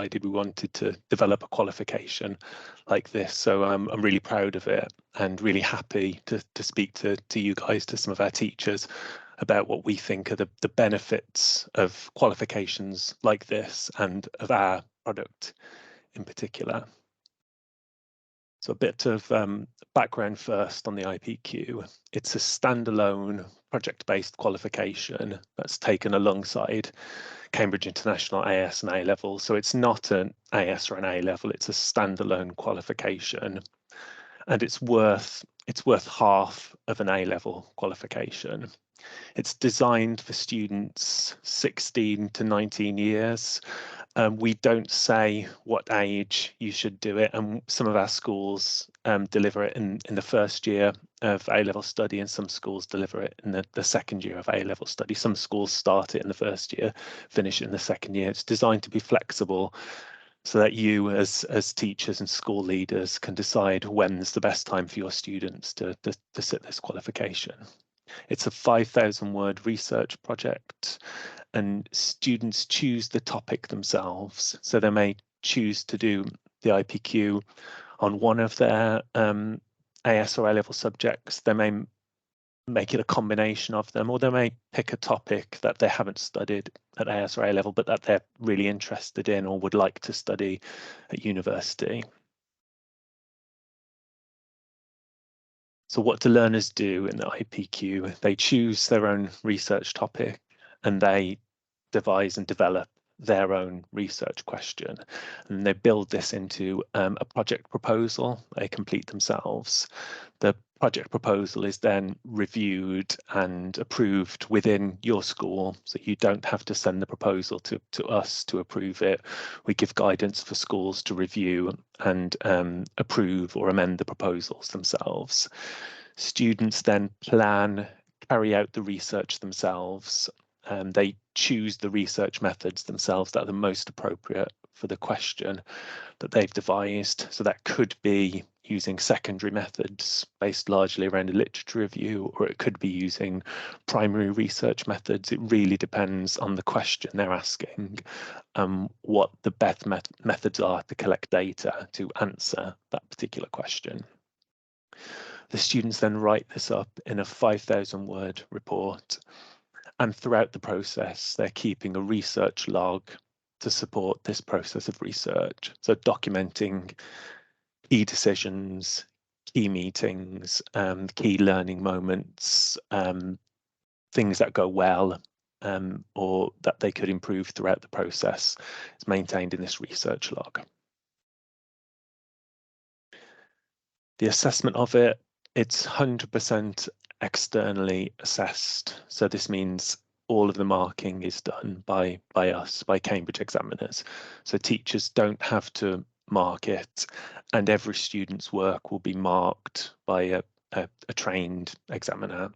decided we wanted to develop a qualification like this. So I'm really proud of it and really happy to speak to you guys, to some of our teachers, about what we think are the benefits of qualifications like this and of our product in particular. So a bit of background first on the IPQ. It's a standalone project-based qualification that's taken alongside Cambridge International AS and A level. So it's not an AS or an A level, it's a standalone qualification. And it's worth half of an A level qualification. It's designed for students 16 to 19 years. We don't say what age you should do it, and some of our schools deliver it in the first year of A-level study, and some schools deliver it in the second year of A-level study. Some schools start it in the first year, finish it in the second year. It's designed to be flexible so that you as teachers and school leaders can decide when's the best time for your students to sit this qualification. It's a 5,000 word research project, and students choose the topic themselves. So they may choose to do the IPQ on one of their AS or A-level subjects. They may make it a combination of them, or they may pick a topic that they haven't studied at AS or A-level, but that they're really interested in or would like to study at university. So what do learners do in the IPQ? They choose their own research topic and they devise and develop their own research question, and they build this into a project proposal they complete themselves. The project proposal is then reviewed and approved within your school, so you don't have to send the proposal to us to approve it. We give guidance for schools to review and approve or amend the proposals themselves. Students then carry out the research themselves. They choose the research methods themselves that are the most appropriate for the question that they've devised. So that could be using secondary methods based largely around a literature review, or it could be using primary research methods. It really depends on the question they're asking, what the best methods are to collect data to answer that particular question. The students then write this up in a 5,000 word report. And throughout the process, they're keeping a research log to support this process of research. So documenting key decisions, key meetings, key learning moments, things that go well or that they could improve throughout the process is maintained in this research log. The assessment of it, it's 100% externally assessed. So this means all of the marking is done by us, by Cambridge examiners. So teachers don't have to mark it, and every student's work will be marked by a trained examiner.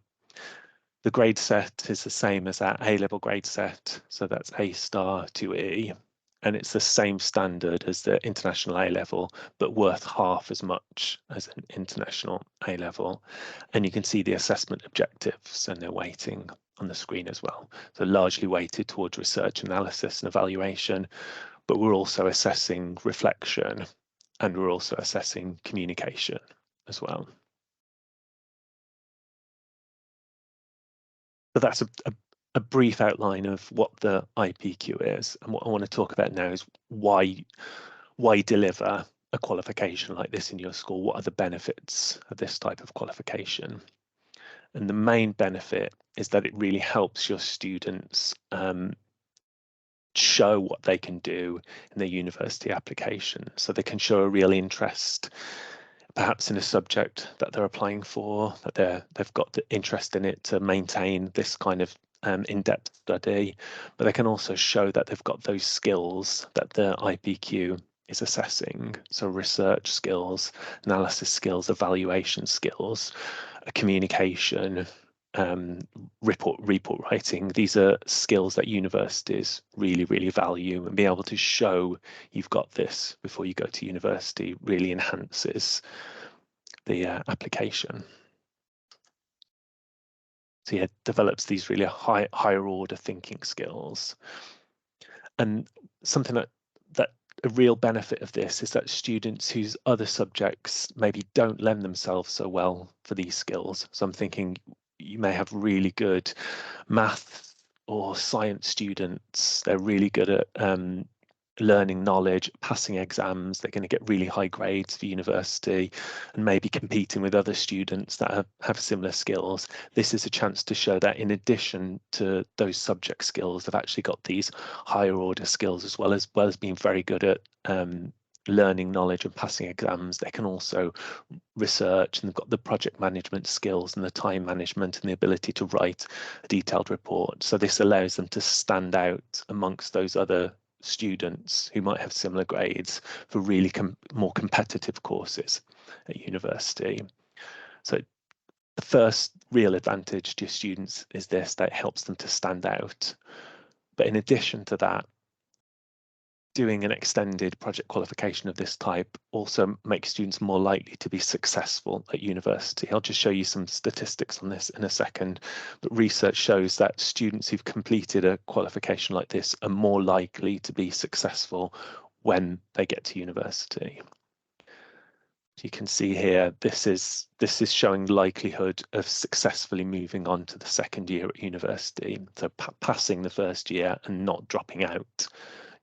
The grade set is the same as our A-level grade set, so that's A star to E, and it's the same standard as the international A-level, but worth half as much as an international A-level. And you can see the assessment objectives and their weighting on the screen as well. So largely weighted towards research analysis and evaluation, but we're also assessing reflection and we're also assessing communication as well. So that's a brief outline of what the IPQ is, and what I want to talk about now is why deliver a qualification like this in your school. What are the benefits of this type of qualification? And the main benefit is that it really helps your students show what they can do in their university application. So they can show a real interest perhaps in a subject that they're applying for, that they've got the interest in it to maintain this kind of in-depth study, but they can also show that they've got those skills that the IPQ is assessing. So research skills, analysis skills, evaluation skills, communication, report writing. These are skills that universities really value, and be able to show you've got this before you go to university really enhances the application. So yeah, develops these really higher order thinking skills. And something that a real benefit of this is that students whose other subjects maybe don't lend themselves so well for these skills. So I'm thinking you may have really good math or science students. They're really good at learning knowledge, passing exams. They're going to get really high grades for university and maybe competing with other students that have similar skills. This is a chance to show that in addition to those subject skills, they've actually got these higher order skills as well as being very good at learning knowledge and passing exams. They can also research, and they've got the project management skills and the time management and the ability to write a detailed report. So this allows them to stand out amongst those other students who might have similar grades for really more competitive courses at university. So the first real advantage to students is this, that it helps them to stand out. But in addition to that, doing an extended project qualification of this type also makes students more likely to be successful at university. I'll just show you some statistics on this in a second, but research shows that students who've completed a qualification like this are more likely to be successful when they get to university. You can see here, this is showing likelihood of successfully moving on to the second year at university. So passing the first year and not dropping out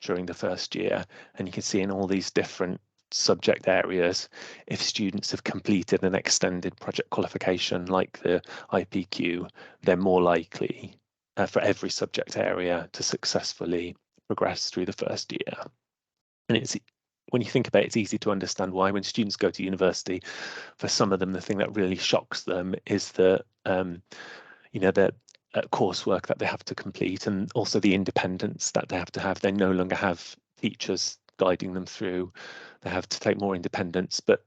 during the first year. And you can see in all these different subject areas, if students have completed an extended project qualification like the IPQ, they're more likely for every subject area to successfully progress through the first year. And it's, when you think about it, it's easy to understand why. When students go to university, for some of them, the thing that really shocks them is the coursework that they have to complete, and also the independence that they have to have. They no longer have teachers guiding them through. They have to take more independence, but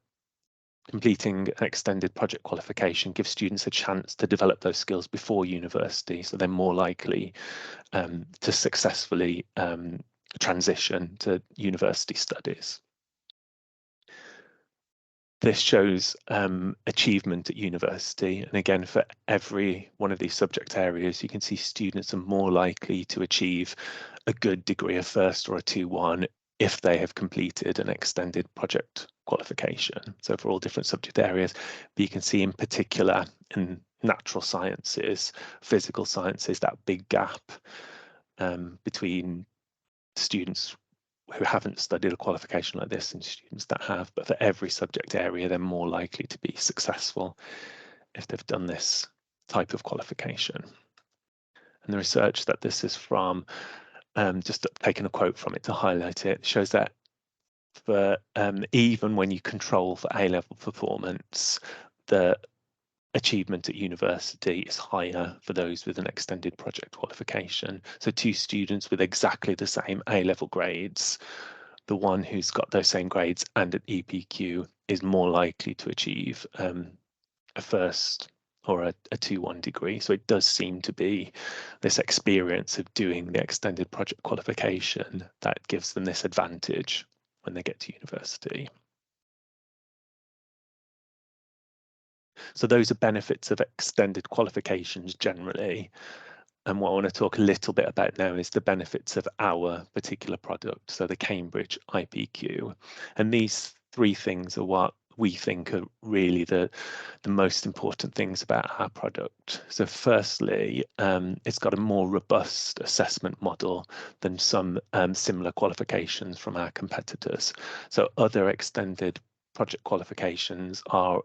completing an extended project qualification gives students a chance to develop those skills before university, so they're more likely to successfully transition to university studies. This shows achievement at university, and again, for every one of these subject areas, you can see students are more likely to achieve a good degree, a first or a 2-1, if they have completed an extended project qualification. So for all different subject areas, but you can see in particular in natural sciences, physical sciences, that big gap between students who haven't studied a qualification like this and students that have. But for every subject area, they're more likely to be successful if they've done this type of qualification. And the research that this is from, just taking a quote from it to highlight it, shows that for even when you control for A-level performance, the achievement at university is higher for those with an extended project qualification. So 2 students with exactly the same A-level grades, the one who's got those same grades and at IPQ is more likely to achieve a first or a 2-1 degree. So it does seem to be this experience of doing the extended project qualification that gives them this advantage when they get to university. So those are benefits of extended qualifications generally. And what I want to talk a little bit about now is the benefits of our particular product, so the Cambridge IPQ. And these 3 things are what we think are really the most important things about our product. So firstly, it's got a more robust assessment model than some similar qualifications from our competitors. So other extended project qualifications are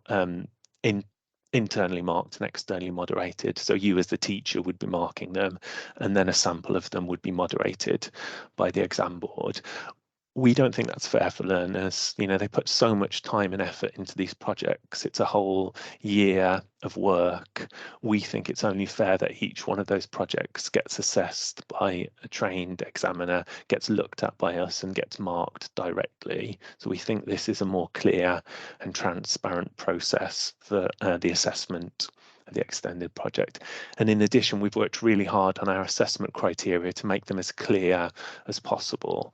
internally marked and externally moderated. So you as the teacher would be marking them, and then a sample of them would be moderated by the exam board. We don't think that's fair for learners. You know, they put so much time and effort into these projects. It's a whole year of work. We think it's only fair that each one of those projects gets assessed by a trained examiner, gets looked at by us, and gets marked directly. So we think this is a more clear and transparent process for the assessment of the extended project. And in addition, we've worked really hard on our assessment criteria to make them as clear as possible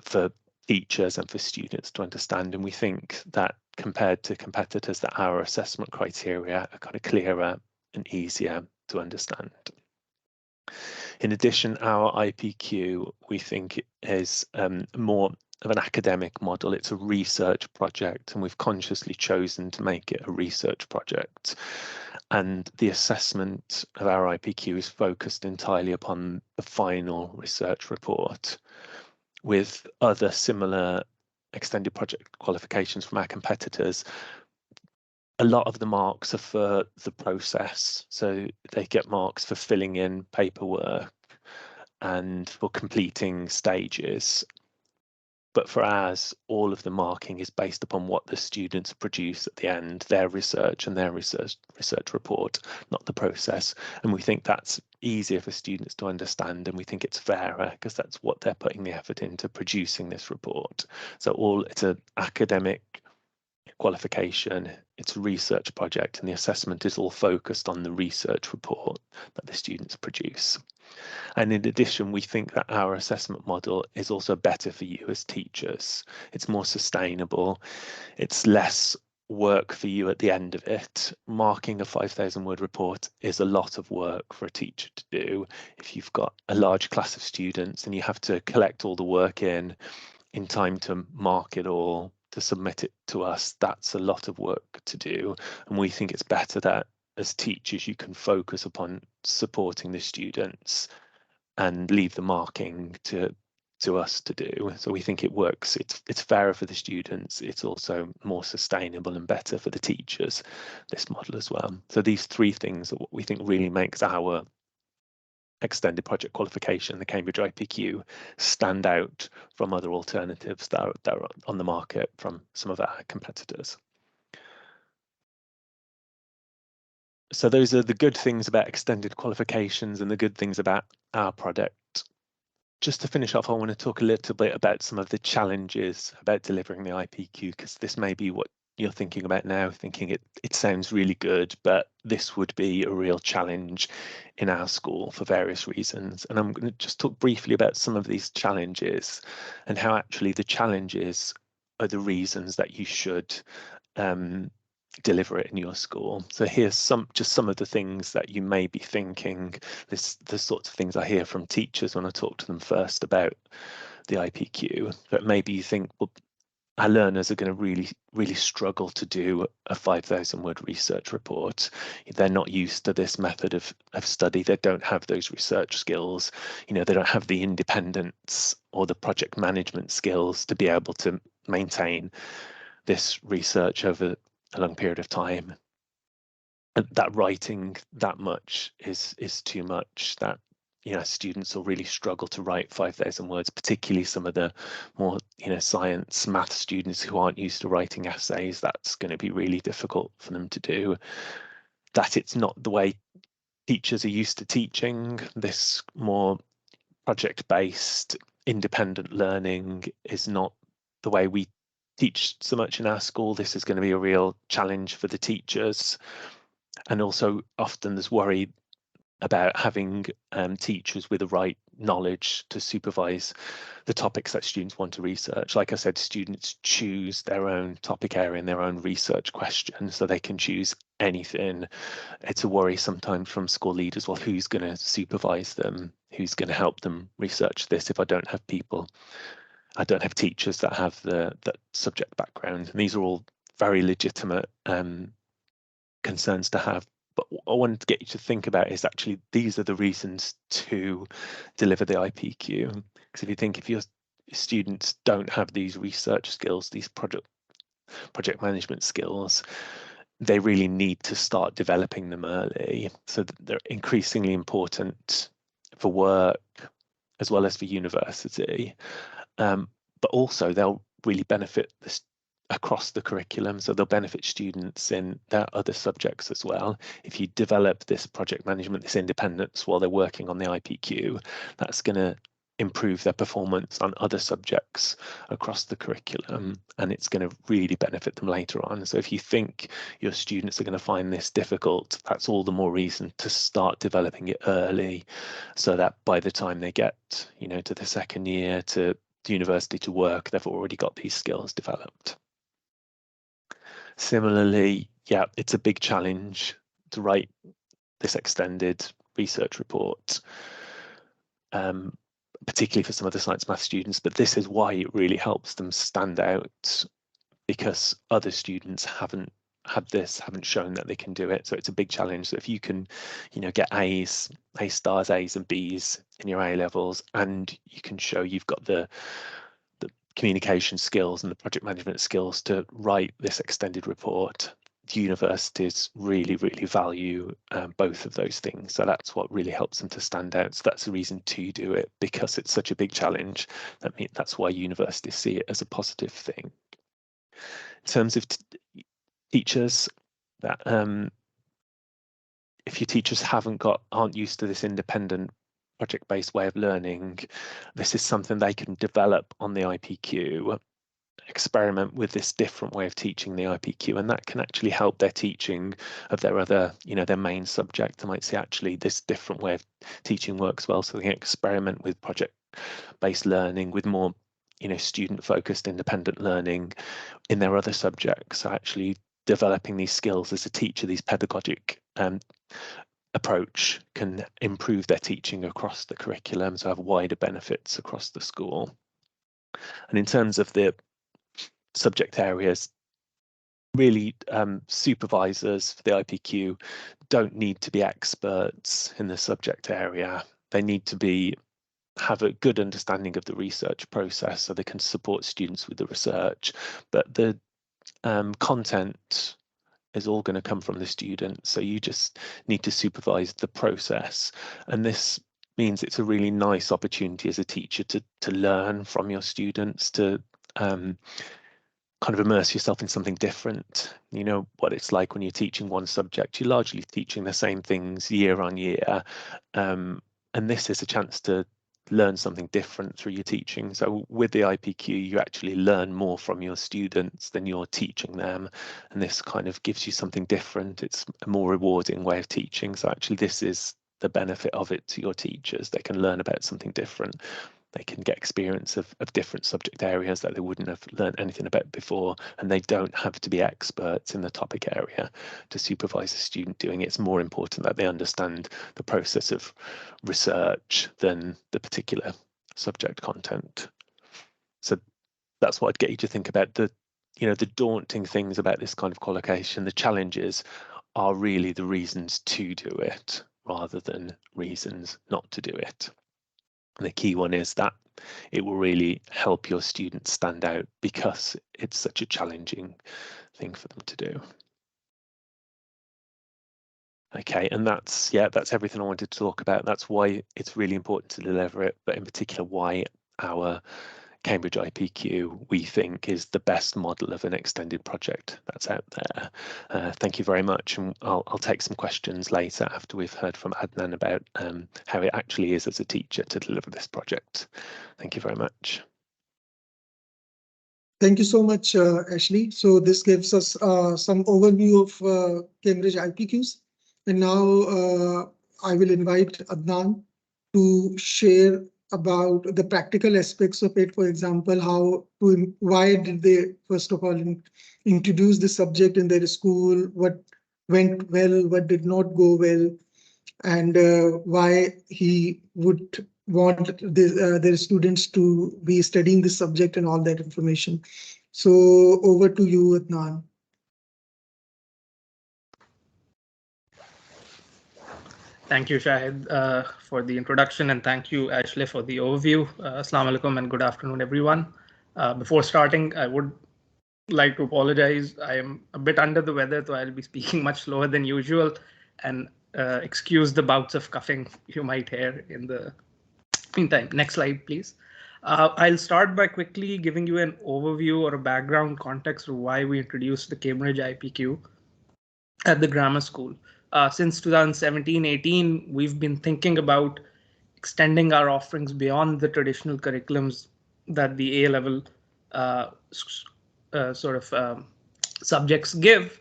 for teachers and for students to understand. And we think that compared to competitors, that our assessment criteria are kind of clearer and easier to understand. In addition, our IPQ, we think, is more of an academic model. It's a research project, and we've consciously chosen to make it a research project. And the assessment of our IPQ is focused entirely upon the final research report, with other similar extended project qualifications from our competitors. A lot of the marks are for the process, so they get marks for filling in paperwork and for completing stages. But for ours, all of the marking is based upon what the students produce at the end, their research and their research report, not the process. And we think that's easier for students to understand, and we think it's fairer because that's what they're putting the effort into producing this report. So it's an academic qualification, it's a research project, and the assessment is all focused on the research report that the students produce. And in addition, we think that our assessment model is also better for you as teachers. It's more sustainable. It's less work for you at the end of it. Marking a 5,000 word report is a lot of work for a teacher to do. If you've got a large class of students and you have to collect all the work in time to mark it all, to submit it to us, that's a lot of work to do. And we think it's better that as teachers, you can focus upon supporting the students and leave the marking to us to do. So we think it works. It's fairer for the students. It's also more sustainable and better for the teachers, this model as well. So these three things are what we think really makes our extended project qualification, the Cambridge IPQ, stand out from other alternatives that are on the market from some of our competitors. So those are the good things about extended qualifications and the good things about our product. Just to finish off, I want to talk a little bit about some of the challenges about delivering the IPQ, because this may be what you're thinking about now, thinking it sounds really good, but this would be a real challenge in our school for various reasons. And I'm going to just talk briefly about some of these challenges and how actually the challenges are the reasons that you should deliver it in your school. So here's some of the things that you may be thinking. The sorts of things I hear from teachers when I talk to them first about the IPQ, that maybe you think, well, our learners are going to really struggle to do a 5,000 word research report. They're not used to this method of study. They don't have those research skills. They don't have the independence or the project management skills to be able to maintain this research over a long period of time. And that writing that much is too much. That students will really struggle to write 5,000 words, particularly some of the more science, math students who aren't used to writing essays. That's going to be really difficult for them to do. That it's not the way teachers are used to teaching. This more project-based, independent learning is not the way we teach so much in our school. This is going to be a real challenge for the teachers. And also often there's worry about having teachers with the right knowledge to supervise the topics that students want to research. Like I said, students choose their own topic area and their own research question, so they can choose anything. It's a worry sometimes from school leaders, well, who's going to supervise them? Who's going to help them research this if I don't have teachers that have that subject background? And these are all very legitimate concerns to have. But what I wanted to get you to think about is actually these are the reasons to deliver the IPQ. Because if your students don't have these research skills, these project management skills, they really need to start developing them early. So they're increasingly important for work as well as for university. But also they'll really benefit this across the curriculum, so they'll benefit students in their other subjects as well. If you develop this project management, this independence while they're working on the IPQ, that's going to improve their performance on other subjects across the curriculum, and it's going to really benefit them later on. So if you think your students are going to find this difficult, that's all the more reason to start developing it early, so that by the time they get to the second year, to the university, to work, they've already got these skills developed. Similarly, it's a big challenge to write this extended research report. particularly for some of the science math students, but this is why it really helps them stand out, because other students haven't had this, haven't shown that they can do it. So it's a big challenge. So if you can, get A's, A stars, A's and B's in your A levels, and you can show you've got the communication skills and the project management skills to write this extended report, universities really, really value both of those things. So that's what really helps them to stand out. So that's the reason to do it, because it's such a big challenge. That's why universities see it as a positive thing. In terms of teachers, that if your teachers aren't used to this independent project-based way of learning, this is something they can develop on the IPQ, experiment with this different way of teaching the IPQ, and that can actually help their teaching of their other, their main subject. They might say, actually, this different way of teaching works well, so they can experiment with project-based learning, with more, student-focused independent learning in their other subjects. So actually developing these skills as a teacher, these pedagogic approach, can improve their teaching across the curriculum, so have wider benefits across the school. And in terms of the subject areas, really supervisors for the IPQ don't need to be experts in the subject area. They need to have a good understanding of the research process so they can support students with the research, but the content is all going to come from the student, so you just need to supervise the process. And this means it's a really nice opportunity as a teacher to learn from your students, to kind of immerse yourself in something different. You know what it's like when you're teaching one subject, you're largely teaching the same things year on year, and this is a chance to learn something different through your teaching. So with the IPQ, you actually learn more from your students than you're teaching them, and this kind of gives you something different. It's a more rewarding way of teaching. So actually this is the benefit of it to your teachers. They can learn about something different. They can get experience of different subject areas that they wouldn't have learned anything about before, and they don't have to be experts in the topic area to supervise a student doing it. It's more important that they understand the process of research than the particular subject content. So that's what I'd get you to think about. The daunting things about this kind of qualification, the challenges are really the reasons to do it rather than reasons not to do it. And the key one is that it will really help your students stand out because it's such a challenging thing for them to do. Okay, and that's everything I wanted to talk about. That's why it's really important to deliver it, but in particular why our Cambridge IPQ, we think, is the best model of an extended project that's out there. Thank you very much, and I'll take some questions later after we've heard from Adnan about how it actually is as a teacher to deliver this project. Thank you very much. Thank you so much, Ashley. So this gives us some overview of Cambridge IPQs. And now I will invite Adnan to share about the practical aspects of it. For example, why did they, first of all, introduce the subject in their school, what went well, what did not go well, and why he would want their students to be studying this subject and all that information. So over to you, Adnan. Thank you, Shahid, for the introduction, and thank you, Ashley, for the overview. Assalamu alaikum and good afternoon, everyone. Before starting, I would like to apologize. I am a bit under the weather, so I'll be speaking much slower than usual, and excuse the bouts of coughing you might hear in the meantime. Next slide, please. I'll start by quickly giving you an overview or a background context of why we introduced the Cambridge IPQ at the grammar school. Since 2017-18, we've been thinking about extending our offerings beyond the traditional curriculums that the A-level subjects give,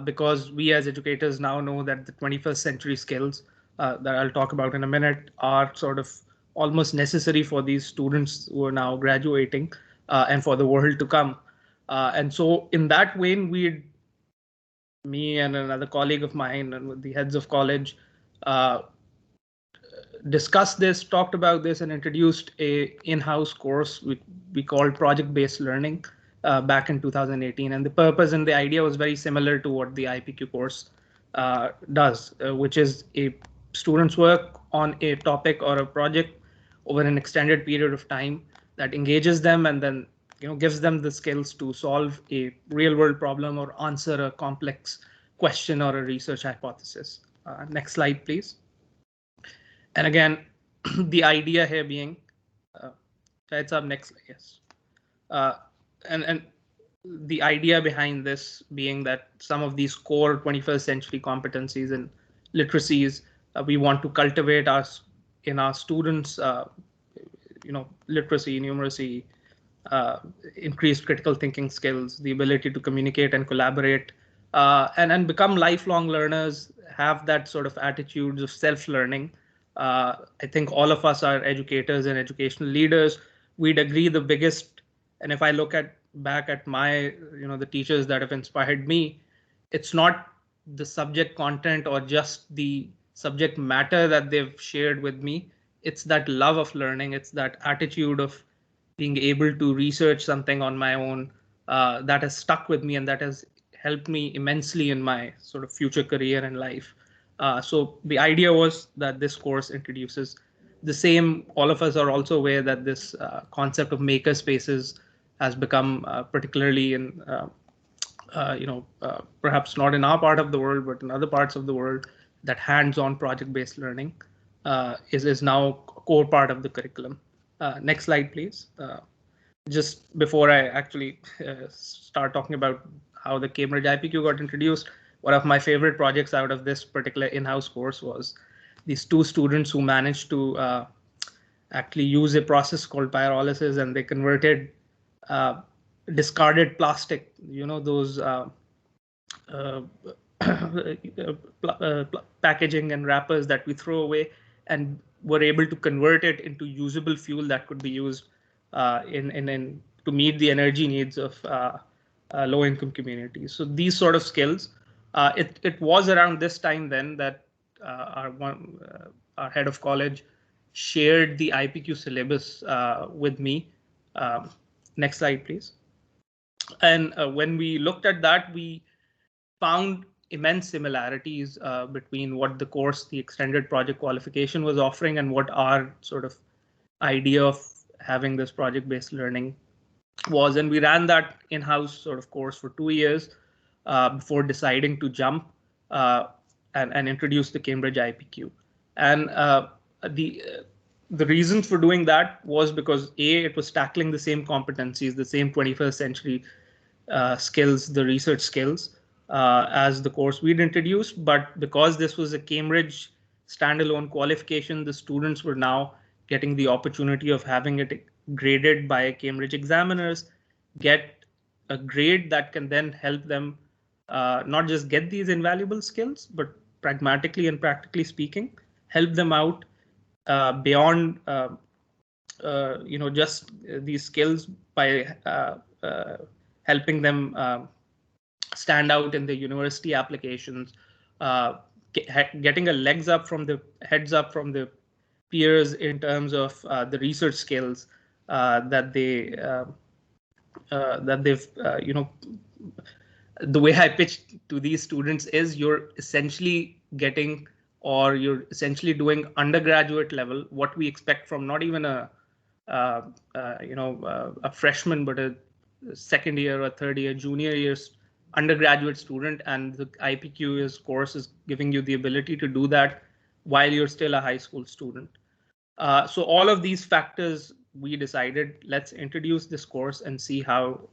because we as educators now know that the 21st century skills that I'll talk about in a minute are sort of almost necessary for these students who are now graduating and for the world to come. And so in that vein, me and another colleague of mine and with the heads of college discussed this, talked about this, and introduced a in-house course we called project-based learning back in 2018. And the purpose and the idea was very similar to what the IPQ course does, which is a students work on a topic or a project over an extended period of time that engages them and then gives them the skills to solve a real-world problem or answer a complex question or a research hypothesis. Next slide, please. And again, the idea here being, it's up next, yes. And the idea behind this being that some of these core 21st century competencies and literacies we want to cultivate in our students, literacy, numeracy, increased critical thinking skills, the ability to communicate and collaborate, and become lifelong learners, have that sort of attitudes of self-learning. I think all of us are educators and educational leaders. We'd agree the biggest, and if I look back at my, the teachers that have inspired me, it's not the subject content or just the subject matter that they've shared with me. It's that love of learning. It's that attitude of being able to research something on my own that has stuck with me and that has helped me immensely in my sort of future career and life. So the idea was that this course introduces the same. All of us are also aware that this concept of maker spaces has become particularly in, perhaps not in our part of the world, but in other parts of the world, that hands-on project-based learning is now a core part of the curriculum. Next slide, please. Just before I actually start talking about how the Cambridge IPQ got introduced, one of my favorite projects out of this particular in-house course was these two students who managed to actually use a process called pyrolysis, and they converted discarded plastic, those packaging and wrappers that we throw away, and were able to convert it into usable fuel that could be used to meet the energy needs of low-income communities. So these sort of skills, it was around this time then that our head of college shared the IPQ syllabus with me. Next slide, please. And when we looked at that, we found immense similarities between what the course, the extended project qualification, was offering and what our sort of idea of having this project-based learning was. And we ran that in-house sort of course for 2 years before deciding to jump and introduce the Cambridge IPQ. And the reason for doing that was because it was tackling the same competencies, the same 21st century skills, the research skills as the course we'd introduced. But because this was a Cambridge standalone qualification, the students were now getting the opportunity of having it graded by Cambridge examiners, get a grade that can then help them not just get these invaluable skills, but pragmatically and practically speaking, help them out beyond just these skills by helping them stand out in the university applications, getting a heads up from the peers in terms of the research skills that they've the way I pitch to these students is you're essentially getting, or you're essentially doing undergraduate level, what we expect from not even a freshman, but a second year or third year, junior years undergraduate student. And the IPQ course is giving you the ability to do that while you're still a high school student. So all of these factors, we decided, let's introduce this course and see how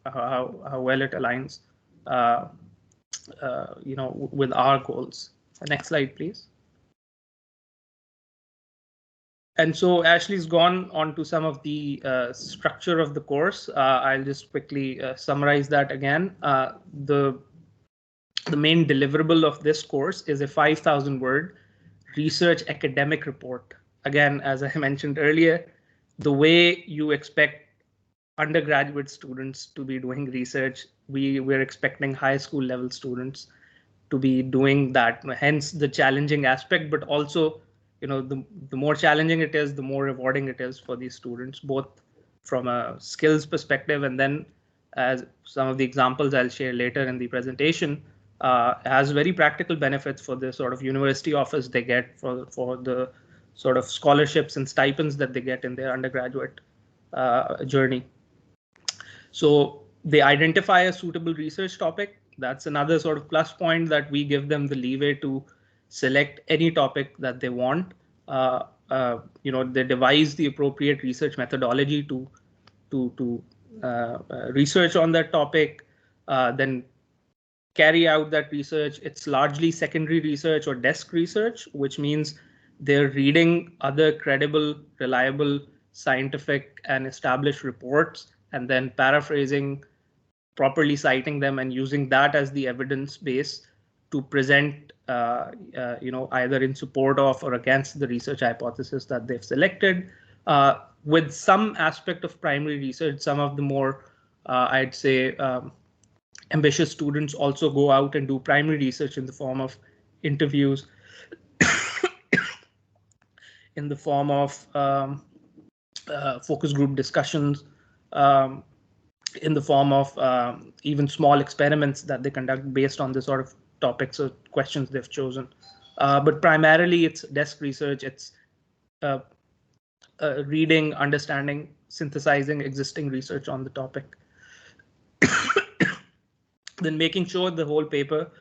well it aligns with our goals. Next slide, please. And so Ashley's gone on to some of the structure of the course. I'll just quickly summarize that again. The main deliverable of this course is a 5,000-word research academic report. Again, as I mentioned earlier, the way you expect undergraduate students to be doing research, we're expecting high school level students to be doing that. Hence the challenging aspect, but also the more challenging it is, the more rewarding it is for these students, both from a skills perspective, and then as some of the examples I'll share later in the presentation, has very practical benefits for the sort of university offers they get, for the sort of scholarships and stipends that they get in their undergraduate journey. So they identify a suitable research topic. That's another sort of plus point, that we give them the leeway to select any topic that they want. They devise the appropriate research methodology to research on that topic, then carry out that research. It's largely secondary research or desk research, which means they're reading other credible, reliable, scientific and established reports, and then paraphrasing, properly citing them, and using that as the evidence base to present, either in support of or against the research hypothesis that they've selected. With some aspect of primary research, some of the more, I'd say, ambitious students also go out and do primary research in the form of interviews, in the form of focus group discussions, in the form of even small experiments that they conduct based on the sort of topics or questions they've chosen. But primarily it's desk research. It's reading, understanding, synthesizing existing research on the topic. Then making sure the whole paper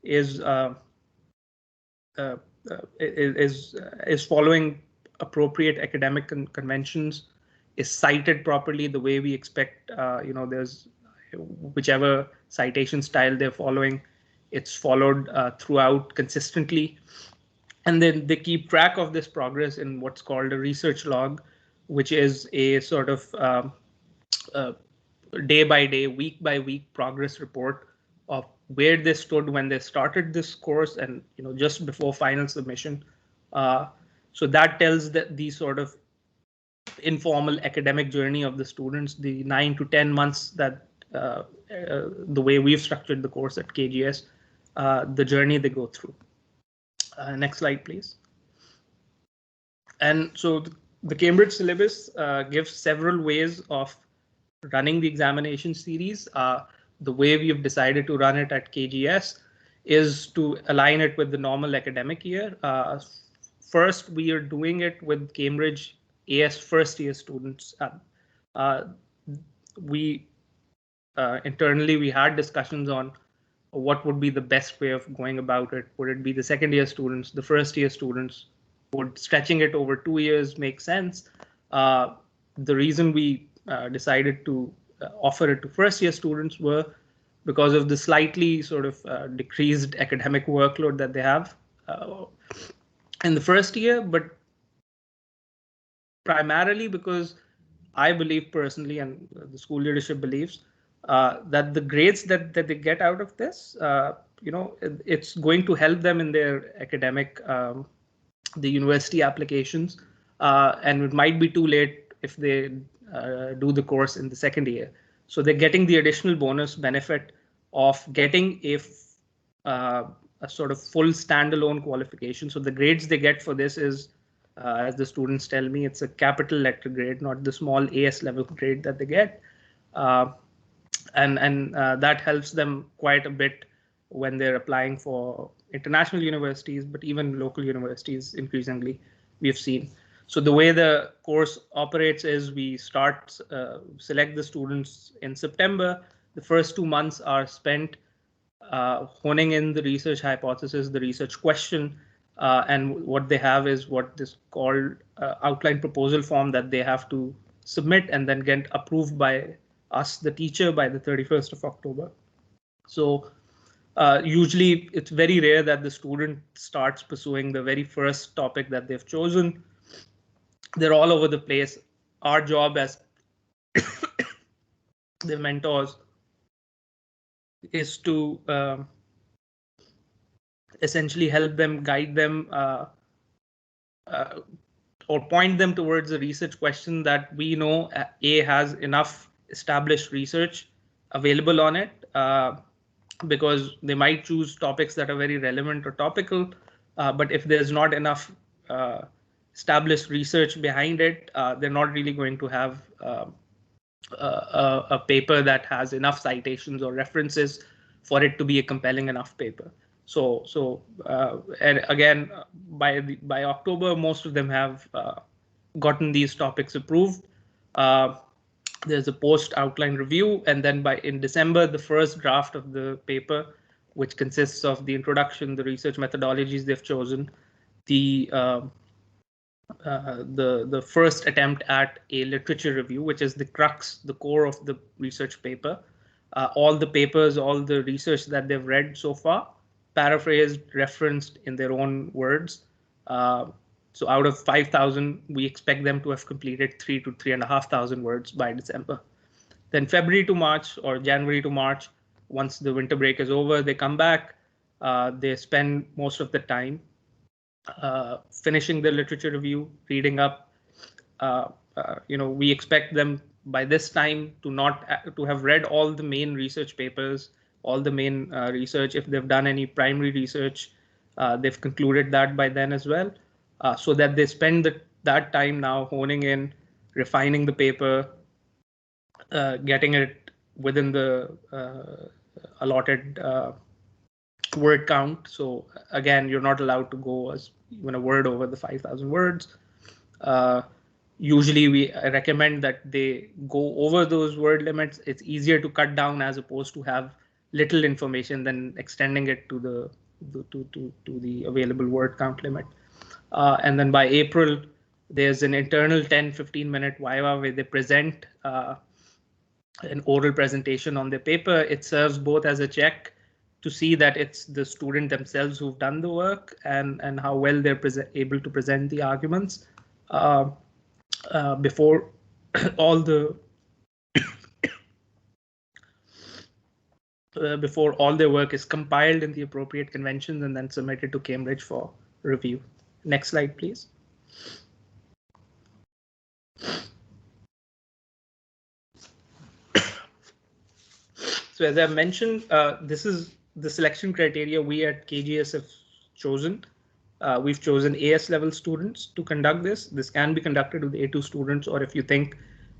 is following appropriate academic conventions, is cited properly the way we expect. There's whichever citation style they're following, it's followed throughout consistently. And then they keep track of this progress in what's called a research log, which is a sort of day by day, week by week progress report of where they stood when they started this course, and just before final submission. So that tells the sort of informal academic journey of the students, the 9 to 10 months that the way we've structured the course at KGS, the journey they go through. Next slide, please. And so the Cambridge syllabus gives several ways of running the examination series. The way we have decided to run it at KGS is to align it with the normal academic year. First, we are doing it with Cambridge AS first year students. Internally, we had discussions on what would be the best way of going about it. Would it be the second year students, the first year students? Would stretching it over 2 years make sense? The reason we decided to offer it to first year students were because of the slightly sort of decreased academic workload that they have in the first year, but primarily because I believe personally, and the school leadership believes, that the grades that they get out of this, it's going to help them in their academic, the university applications, and it might be too late if they do the course in the second year. So they're getting the additional bonus benefit of getting a sort of full standalone qualification. So the grades they get for this is, as the students tell me, it's a capital letter grade, not the small AS level grade that they get. And that helps them quite a bit when they're applying for international universities, but even local universities increasingly we've seen. So the way the course operates is we start, select the students in September. The first 2 months are spent honing in the research hypothesis, the research question, and what they have is what is called outline proposal form that they have to submit and then get approved by us, the teacher, by the 31st of October. So usually it's very rare that the student starts pursuing the very first topic that they've chosen. They're all over the place. Our job as the mentors is to essentially help them, guide them, or point them towards a research question that we know has enough established research available on it, because they might choose topics that are very relevant or topical, but if there's not enough established research behind it, they're not really going to have a paper that has enough citations or references for it to be a compelling enough paper. And again, by October, most of them have gotten these topics approved. There's a post outline review, and then in December, the first draft of the paper, which consists of the introduction, the research methodologies they've chosen, the first attempt at a literature review, which is the crux, the core of the research paper. All the papers, all the research that they've read so far, paraphrased, referenced in their own words. So out of 5,000, we expect them to have completed 3,000 to 3,500 words by December. Then February to March or January to March, once the winter break is over, they come back. They spend most of the time finishing the literature review, reading up. We expect them by this time to have read all the main research papers, all the main research. If they've done any primary research, they've concluded that by then as well, so that they spend that time now honing in, refining the paper, getting it within the allotted word count. So again, you're not allowed to go even a word over the 5,000 words. Usually we recommend that they go over those word limits. It's easier to cut down as opposed to have little information than extending it to the available word count limit. And then by April, there's an internal 10-15 minute Viva where they present an oral presentation on their paper. It serves both as a check to see that it's the student themselves who've done the work and how well they're able to present the arguments before all their work is compiled in the appropriate conventions and then submitted to Cambridge for review. Next slide, please. So as I mentioned, this is the selection criteria we at KGS have chosen. We've chosen AS level students to conduct this. This can be conducted with A2 students, or if you think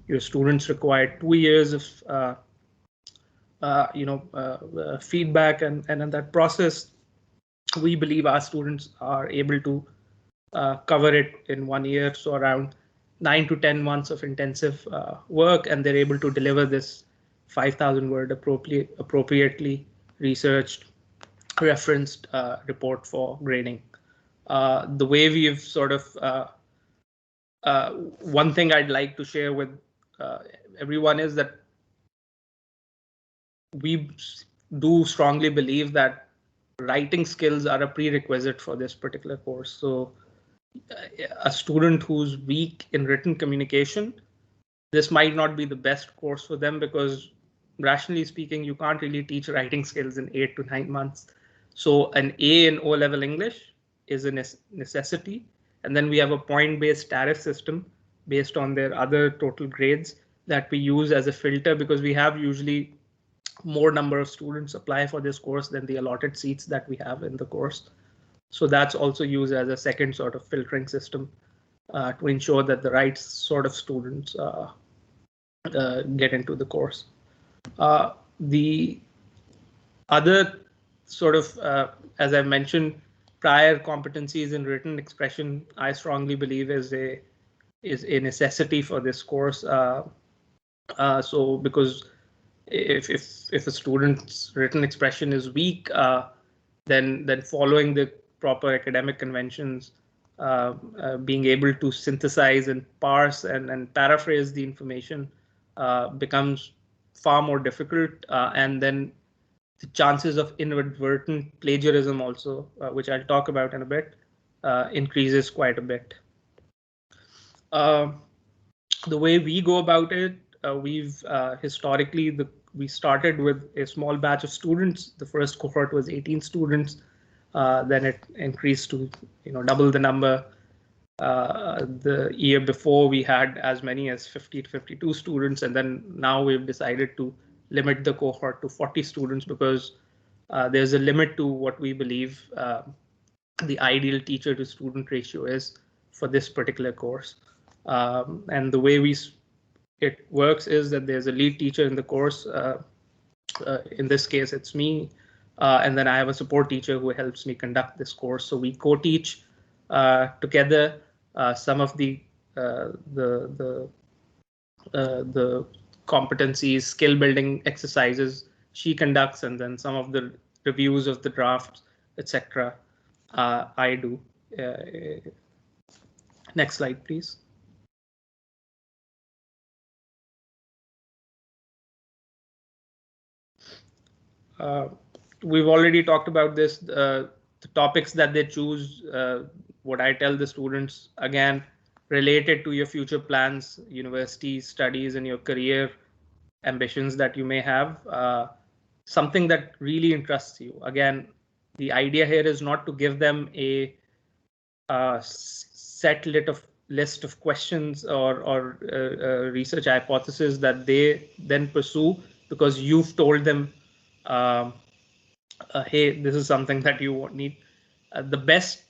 your students require 2 years of feedback and in that process, we believe our students are able to cover it in 1 year, so around 9 to 10 months of intensive work, and they're able to deliver this 5,000 word appropriately researched, referenced report for grading. The way we've sort of, one thing I'd like to share with everyone is that we do strongly believe that writing skills are a prerequisite for this particular course. So a student who's weak in written communication, this might not be the best course for them, because rationally speaking, you can't really teach writing skills in 8 to 9 months. So an A in O-level English is a necessity. And then we have a point-based tariff system based on their other total grades that we use as a filter, because we have usually more number of students apply for this course than the allotted seats that we have in the course. So that's also used as a second sort of filtering system to ensure that the right sort of students get into the course. The other sort of, as I mentioned, prior competencies in written expression, I strongly believe is a necessity for this course. So because if a student's written expression is weak, then following the proper academic conventions, being able to synthesize and parse and paraphrase the information becomes far more difficult, and then the chances of inadvertent plagiarism also, which I'll talk about in a bit, increases quite a bit. The way we go about it, we've historically, we started with a small batch of students. The first cohort was 18 students. Then it increased to double the number. The year before we had as many as 50 to 52 students, and then now we've decided to limit the cohort to 40 students because there's a limit to what we believe the ideal teacher to student ratio is for this particular course. And the way it works is that there's a lead teacher in the course. In this case, it's me. And then I have a support teacher who helps me conduct this course. So we co-teach together some of the competencies, skill building exercises she conducts, and then some of the reviews of the drafts, etc. I do. Next slide, please. We've already talked about this. The topics that they choose, what I tell the students, again, related to your future plans, university studies, and your career ambitions that you may have. Something that really interests you. Again, the idea here is not to give them a set list of questions or research hypothesis that they then pursue because you've told them, hey, this is something that you need. The best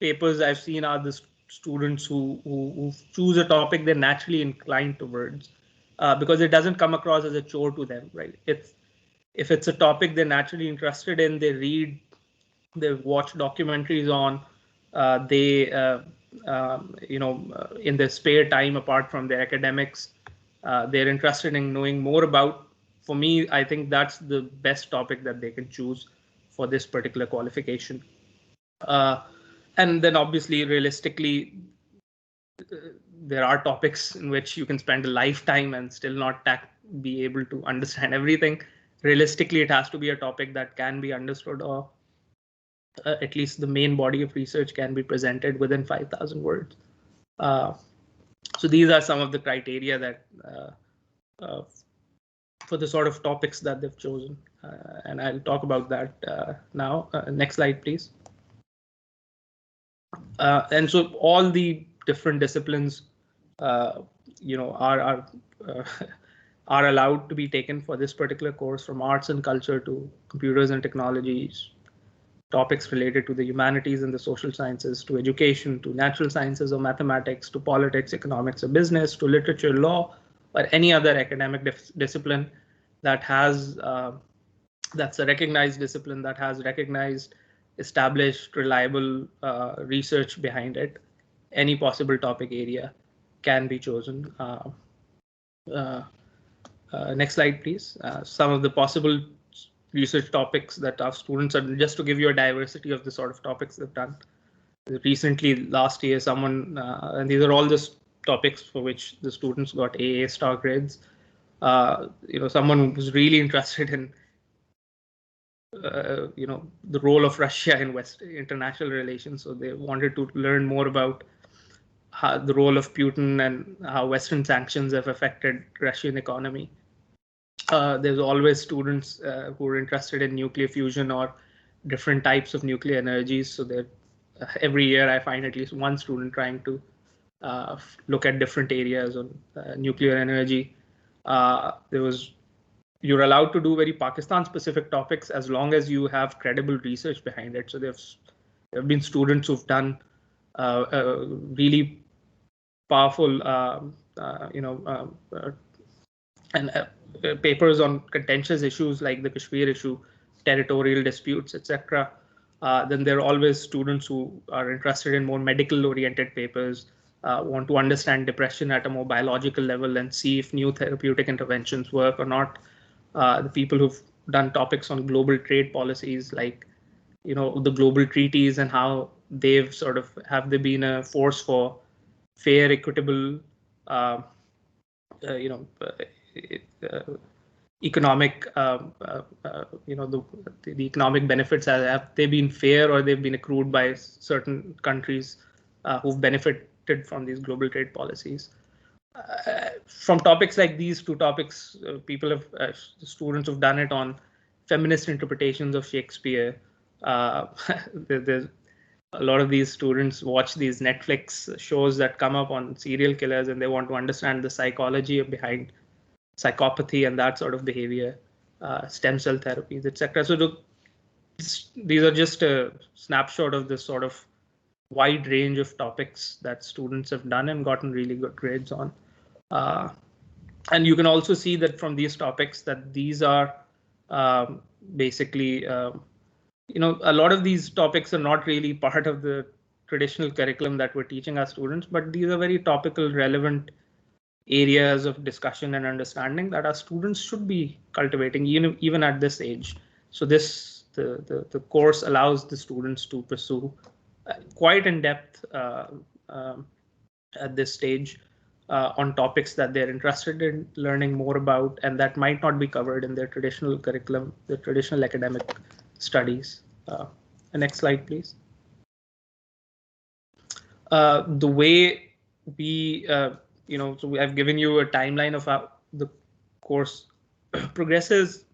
papers I've seen are the students who choose a topic they're naturally inclined towards, because it doesn't come across as a chore to them, right? If it's a topic they're naturally interested in, they read, they watch documentaries on, in their spare time apart from their academics, they're interested in knowing more about. For me, I think that's the best topic that they can choose for this particular qualification. And then obviously, realistically, there are topics in which you can spend a lifetime and still not be able to understand everything. Realistically, it has to be a topic that can be understood, or at least the main body of research can be presented within 5,000 words. So these are some of the criteria that for the sort of topics that they've chosen. And I'll talk about that now. Next slide, please. And so all the different disciplines, are allowed to be taken for this particular course, from arts and culture to computers and technologies, topics related to the humanities and the social sciences, to education, to natural sciences or mathematics, to politics, economics or business, to literature, law, or any other academic discipline that has that's a recognized discipline that has recognized, established, reliable research behind it. Any possible topic area can be chosen. Next slide, please. Some of the possible research topics that our students are, just to give you a diversity of the sort of topics they've done. Recently, last year, someone, and these are all the topics for which the students got AA star grades. Someone was really interested in, the role of Russia in international relations. So they wanted to learn more about the role of Putin and how Western sanctions have affected Russian economy. There's always students who are interested in nuclear fusion or different types of nuclear energies. So that every year I find at least one student trying to look at different areas on nuclear energy. You're allowed to do very Pakistan-specific topics as long as you have credible research behind it. So there have been students who've done really powerful, papers on contentious issues like the Kashmir issue, territorial disputes, etc. Then there are always students who are interested in more medical-oriented papers, want to understand depression at a more biological level and see if new therapeutic interventions work or not. The people who've done topics on global trade policies, like the global treaties and how they've have they been a force for fair, equitable, economic, the economic benefits, have they been fair or they've been accrued by certain countries who've benefited from these global trade policies. From topics like these two topics, students have done it on feminist interpretations of Shakespeare. There's a lot of these students watch these Netflix shows that come up on serial killers, and they want to understand the psychology behind psychopathy and that sort of behavior, stem cell therapies, etc. So these are just a snapshot of this sort of wide range of topics that students have done and gotten really good grades on. And you can also see that from these topics that these are basically, a lot of these topics are not really part of the traditional curriculum that we're teaching our students, but these are very topical, relevant areas of discussion and understanding that our students should be cultivating even at this age. So the course allows the students to pursue quite in depth at this stage on topics that they're interested in learning more about and that might not be covered in their traditional curriculum, the traditional academic studies. The next slide, please. The way we, so I've given you a timeline of how the course progresses.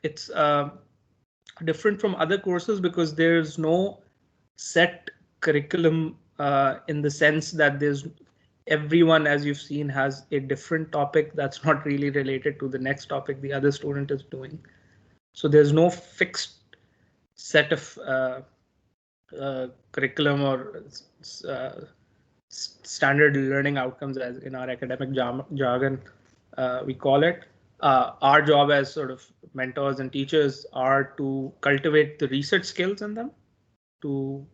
It's different from other courses because there's no set curriculum in the sense that everyone, as you've seen, has a different topic that's not really related to the next topic the other student is doing. So there's no fixed set of curriculum or standard learning outcomes, as in our academic jargon we call it. Our job as sort of mentors and teachers are to cultivate the research skills in them, to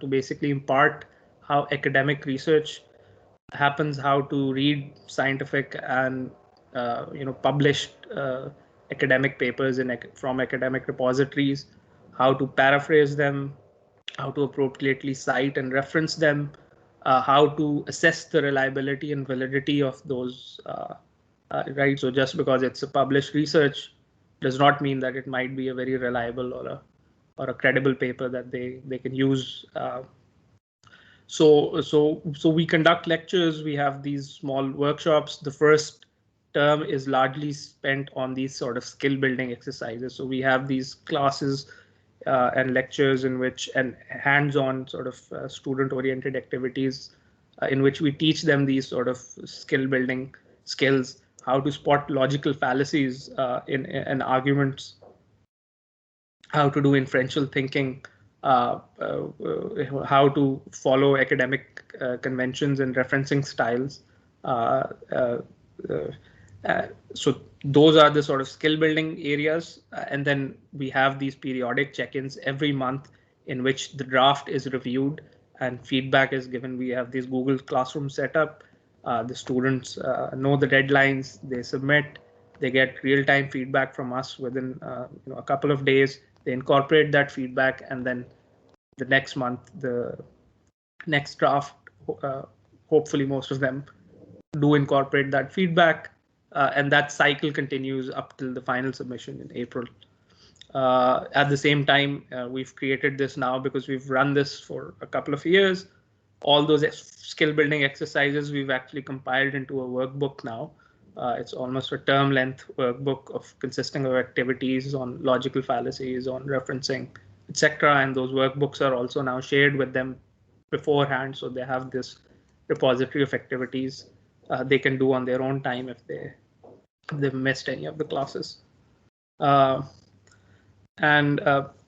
basically impart how academic research happens, how to read scientific and published academic papers from academic repositories, how to paraphrase them, how to appropriately cite and reference them, how to assess the reliability and validity of those. Right, so just because it's a published research does not mean that it might be a very reliable or a credible paper that they can use. So we conduct lectures. We have these small workshops. The first term is largely spent on these sort of skill building exercises. So we have these classes and lectures and hands-on sort of student-oriented activities in which we teach them these sort of skill building skills, how to spot logical fallacies in arguments, how to do inferential thinking, how to follow academic conventions and referencing styles. So those are the sort of skill building areas. And then we have these periodic check-ins every month in which the draft is reviewed and feedback is given. We have these Google Classroom set up. The students know the deadlines, they submit, they get real-time feedback from us within a couple of days. They incorporate that feedback, and then the next month, the next draft, hopefully most of them do incorporate that feedback, and that cycle continues up till the final submission in April. At the same time, we've created this now because we've run this for a couple of years. All those skill building exercises we've actually compiled into a workbook now. It's almost a term length workbook consisting of activities on logical fallacies, on referencing, etc. And those workbooks are also now shared with them beforehand, so they have this repository of activities they can do on their own time if they've missed any of the classes.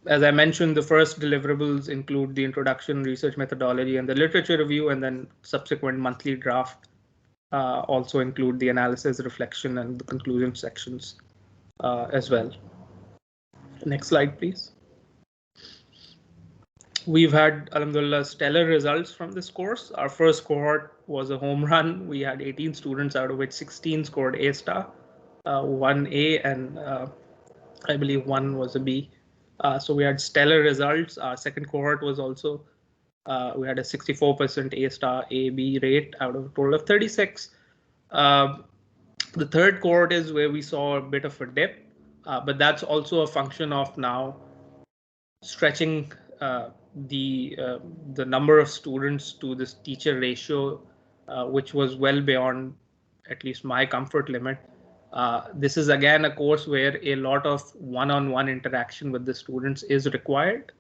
As I mentioned, the first deliverables include the introduction, research methodology, and the literature review, and then subsequent monthly draft also include the analysis, reflection, and the conclusion sections as well. Next slide, please. We've had, alhamdulillah, stellar results from this course. Our first cohort was a home run. We had 18 students, out of which 16 scored A star, 1 A, and I believe 1 was a B. So we had stellar results. Our second cohort was also, we had a 64% A star A-B rate out of a total of 36. The third cohort is where we saw a bit of a dip, but that's also a function of now stretching the number of students to this teacher ratio, which was well beyond at least my comfort limit. This is again a course where a lot of one-on-one interaction with the students is required.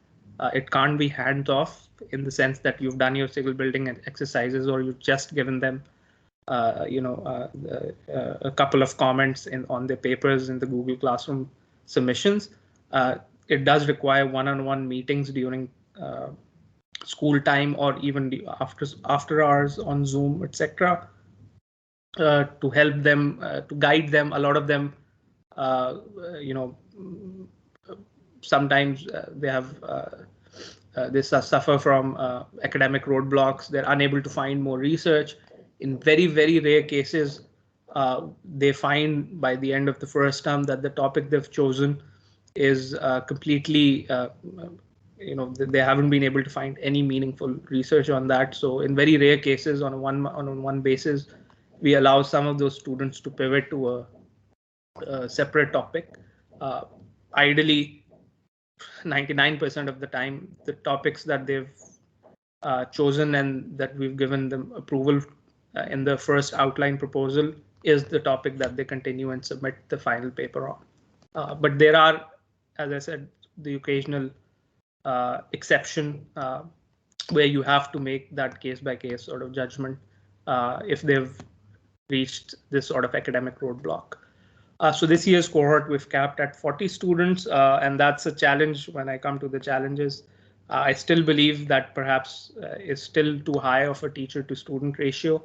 It can't be hands-off in the sense that you've done your skill building exercises or you've just given them a couple of comments on their papers in the Google Classroom submissions. It does require one-on-one meetings during school time or even after hours on Zoom, etc. To help them, to guide them. A lot of them, sometimes they have they suffer from academic roadblocks. They're unable to find more research. In very, very rare cases, they find by the end of the first term that the topic they've chosen is completely, they haven't been able to find any meaningful research on that. So in very rare cases, on a one basis, we allow some of those students to pivot to a separate topic. Ideally, 99% of the time, the topics that they've chosen and that we've given them approval in the first outline proposal is the topic that they continue and submit the final paper on. But there are, as I said, the occasional exception where you have to make that case by case sort of judgment if they've reached this sort of academic roadblock. So this year's cohort, we've capped at 40 students, and that's a challenge when I come to the challenges. I still believe that perhaps is still too high of a teacher to student ratio.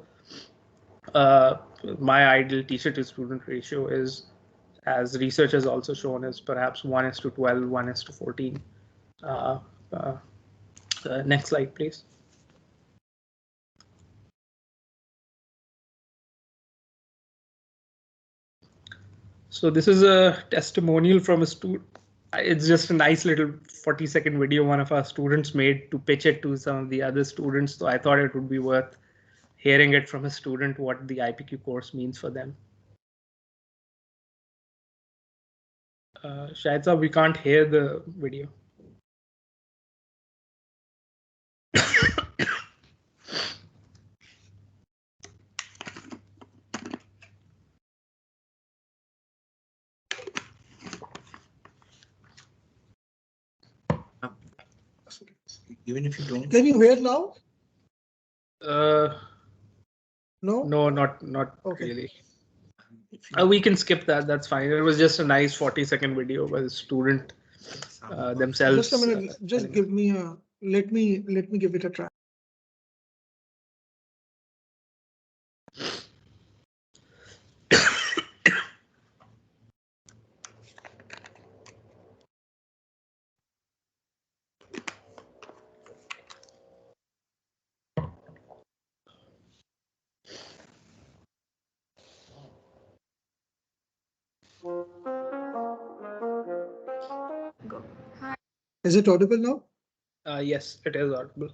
My ideal teacher to student ratio is, as research has also shown, is perhaps 1:12, 1:14. Next slide, please. So this is a testimonial from a student. It's just a nice little 40-second video one of our students made to pitch it to some of the other students. So I thought it would be worth hearing it from a student what the IPQ course means for them. Shahid sir, we can't hear the video. Even if you don't. Can you hear now? No, not okay. really. We can skip that. That's fine. It was just a nice 40-second video by the student themselves. Just a minute. Just give me a. Let me give it a try. Go. Hi, Is it audible now? Yes, it is audible.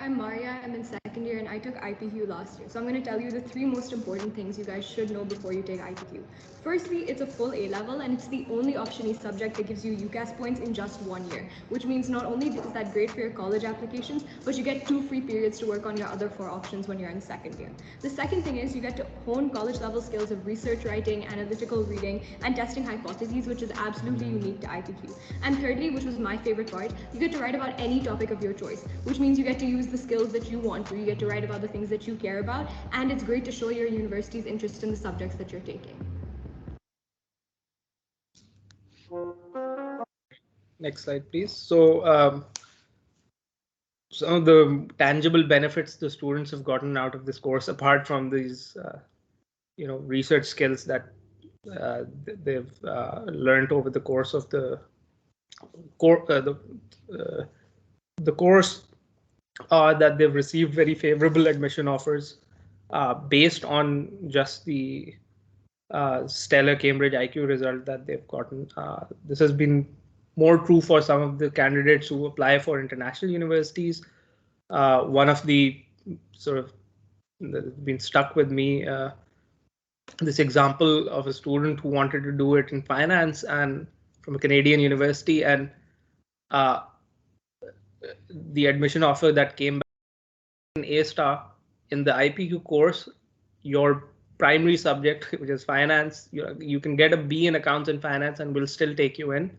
I'm Maria. I'm in second year and I took IPQ last year. So I'm going to tell you the 3 most important things you guys should know before you take IPQ. Firstly, it's a full A level and it's the only option-y subject that gives you UCAS points in just 1 year, which means not only is that great for your college applications, but you get 2 free periods to work on your other 4 options when you're in second year. The second thing is you get to hone college level skills of research writing, analytical reading, and testing hypotheses, which is absolutely unique to IPQ. And thirdly, which was my favorite part, you get to write about any topic of your choice, which means you get to use the skills that you want to. You get to write about the things that you care about, and it's great to show your university's interest in the subjects that you're taking. Next slide, please. So some of the tangible benefits the students have gotten out of this course, apart from these, research skills that they've learned over the course of the course, that they've received very favorable admission offers based on just the stellar Cambridge IQ result that they've gotten. This has been more true for some of the candidates who apply for international universities. One of the sort of been stuck with me, this example of a student who wanted to do it in finance and from a Canadian university, and the admission offer that came back in A* in the IPQ course, your primary subject, which is finance, you can get a B in accounts and finance and we'll still take you in.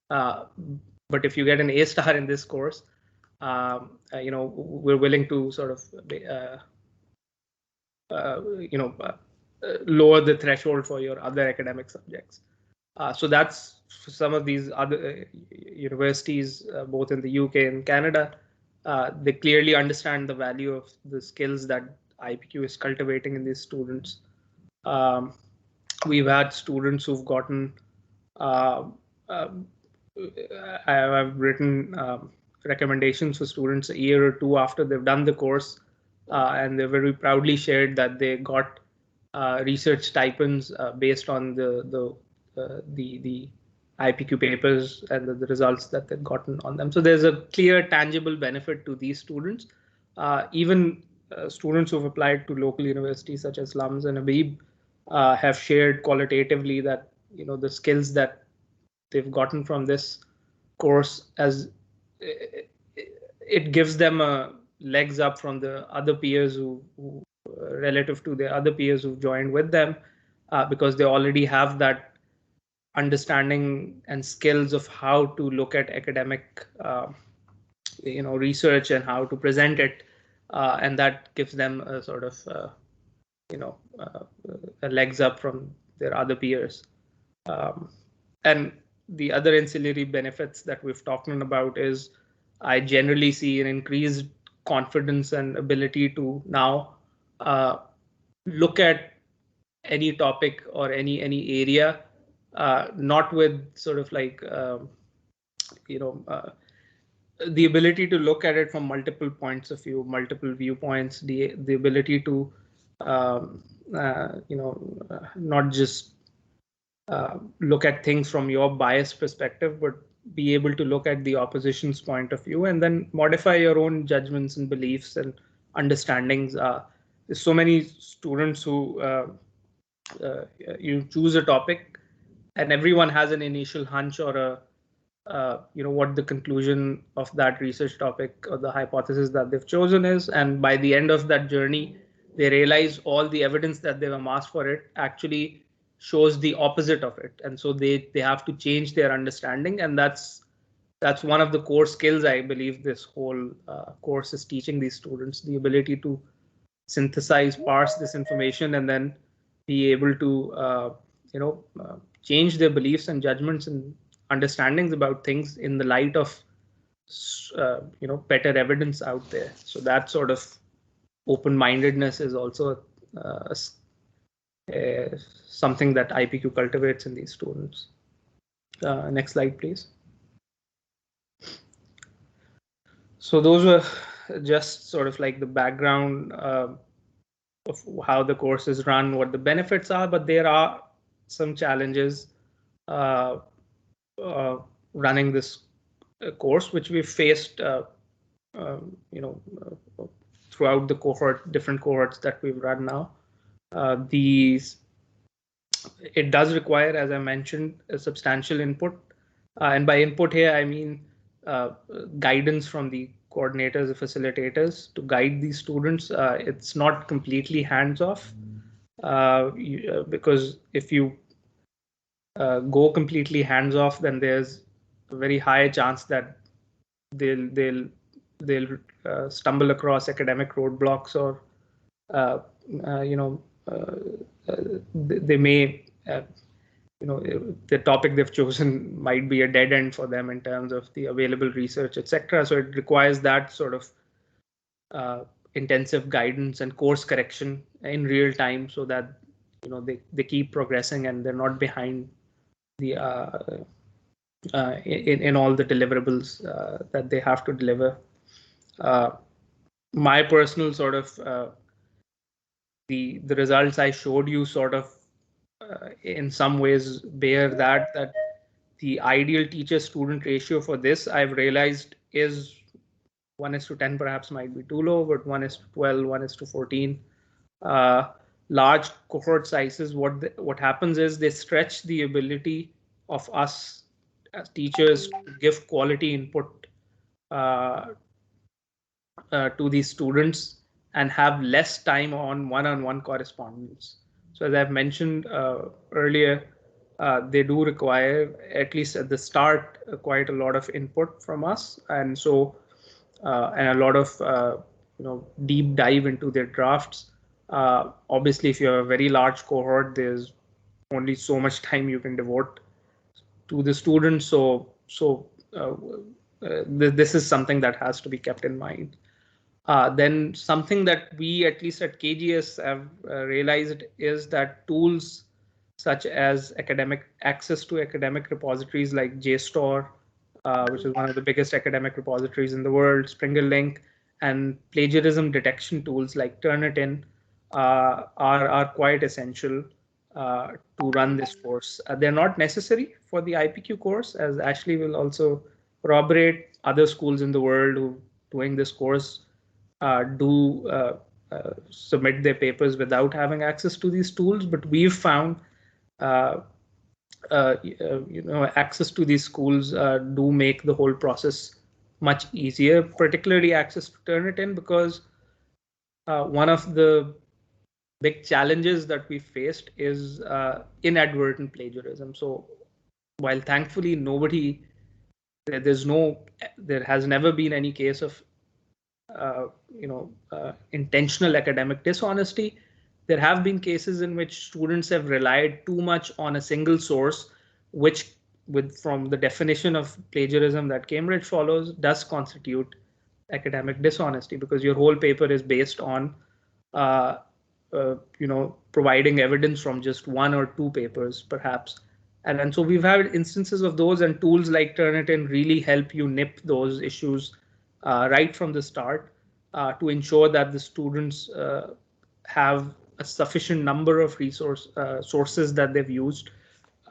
But if you get an A* in this course, we're willing to sort of lower the threshold for your other academic subjects. So that's some of these other universities, both in the UK and Canada. They clearly understand the value of the skills that IPQ is cultivating in these students. We've had students who've gotten, I've written recommendations for students a year or two after they've done the course, and they very proudly shared that they got research stipends based on the IPQ papers and the results that they've gotten on them. So there's a clear, tangible benefit to these students. Even students who've applied to local universities such as LUMS and Habib have shared qualitatively that the skills that they've gotten from this course, as it gives them a legs up from the other peers who relative to their other peers who've joined with them, because they already have that understanding and skills of how to look at academic research and how to present it, and that gives them a sort of a legs up from their other peers. And the other ancillary benefits that we've talked about is I generally see an increased confidence and ability to now look at any topic or any area, not with sort of like the ability to look at it from multiple points of view, multiple viewpoints, the ability to not just look at things from your biased perspective, but be able to look at the opposition's point of view and then modify your own judgments and beliefs and understandings. There's so many students who you choose a topic and everyone has an initial hunch or a what the conclusion of that research topic or the hypothesis that they've chosen is, and by the end of that journey they realize all the evidence that they've amassed for it actually shows the opposite of it, and so they have to change their understanding, and that's one of the core skills I believe this whole course is teaching these students, the ability to synthesize, parse this information, and then be able to change their beliefs and judgments and understandings about things in the light of better evidence out there. So that sort of open-mindedness is also something that IPQ cultivates in these students. Next slide, please. So those were just sort of like the background of how the course is run, what the benefits are, but there are some challenges running this course, which we've faced, throughout the different cohorts that we've run now. It does require, as I mentioned, a substantial input, and by input here I mean guidance from the coordinators, the facilitators, to guide these students. It's not completely hands-off, because if you go completely hands-off, then there's a very high chance that they'll stumble across academic roadblocks, or they may the topic they've chosen might be a dead end for them in terms of the available research, etc. So it requires that sort of intensive guidance and course correction in real time, so that they keep progressing and they're not behind the in all the deliverables that they have to deliver. My personal sort of the results I showed you sort of in some ways bear that the ideal teacher-student ratio for this, I've realized, is 1:10, perhaps might be too low, but 1:12, 1:14. Large cohort sizes, what happens is they stretch the ability of us as teachers to give quality input to these students and have less time on one-on-one correspondence. So as I've mentioned earlier, they do require, at least at the start, quite a lot of input from us, and so and a lot of deep dive into their drafts. Obviously, if you have a very large cohort, there's only so much time you can devote to the students. This is something that has to be kept in mind. Then something that we, at least at KGS, have realized is that tools such as access to academic repositories like JSTOR, which is one of the biggest academic repositories in the world, Springer Link, and plagiarism detection tools like Turnitin are quite essential to run this course. They're not necessary for the IPQ course, as Ashley will also corroborate. Other schools in the world who doing this course do submit their papers without having access to these tools, but we've found access to these schools do make the whole process much easier, particularly access to Turnitin, because one of the big challenges that we faced is inadvertent plagiarism. So while thankfully there has never been any case of intentional academic dishonesty, there have been cases in which students have relied too much on a single source, which, from the definition of plagiarism that Cambridge follows, does constitute academic dishonesty, because your whole paper is based on providing evidence from just one or two papers, perhaps. And so we've had instances of those, and tools like Turnitin really help you nip those issues right from the start to ensure that the students have a sufficient number of sources that they've used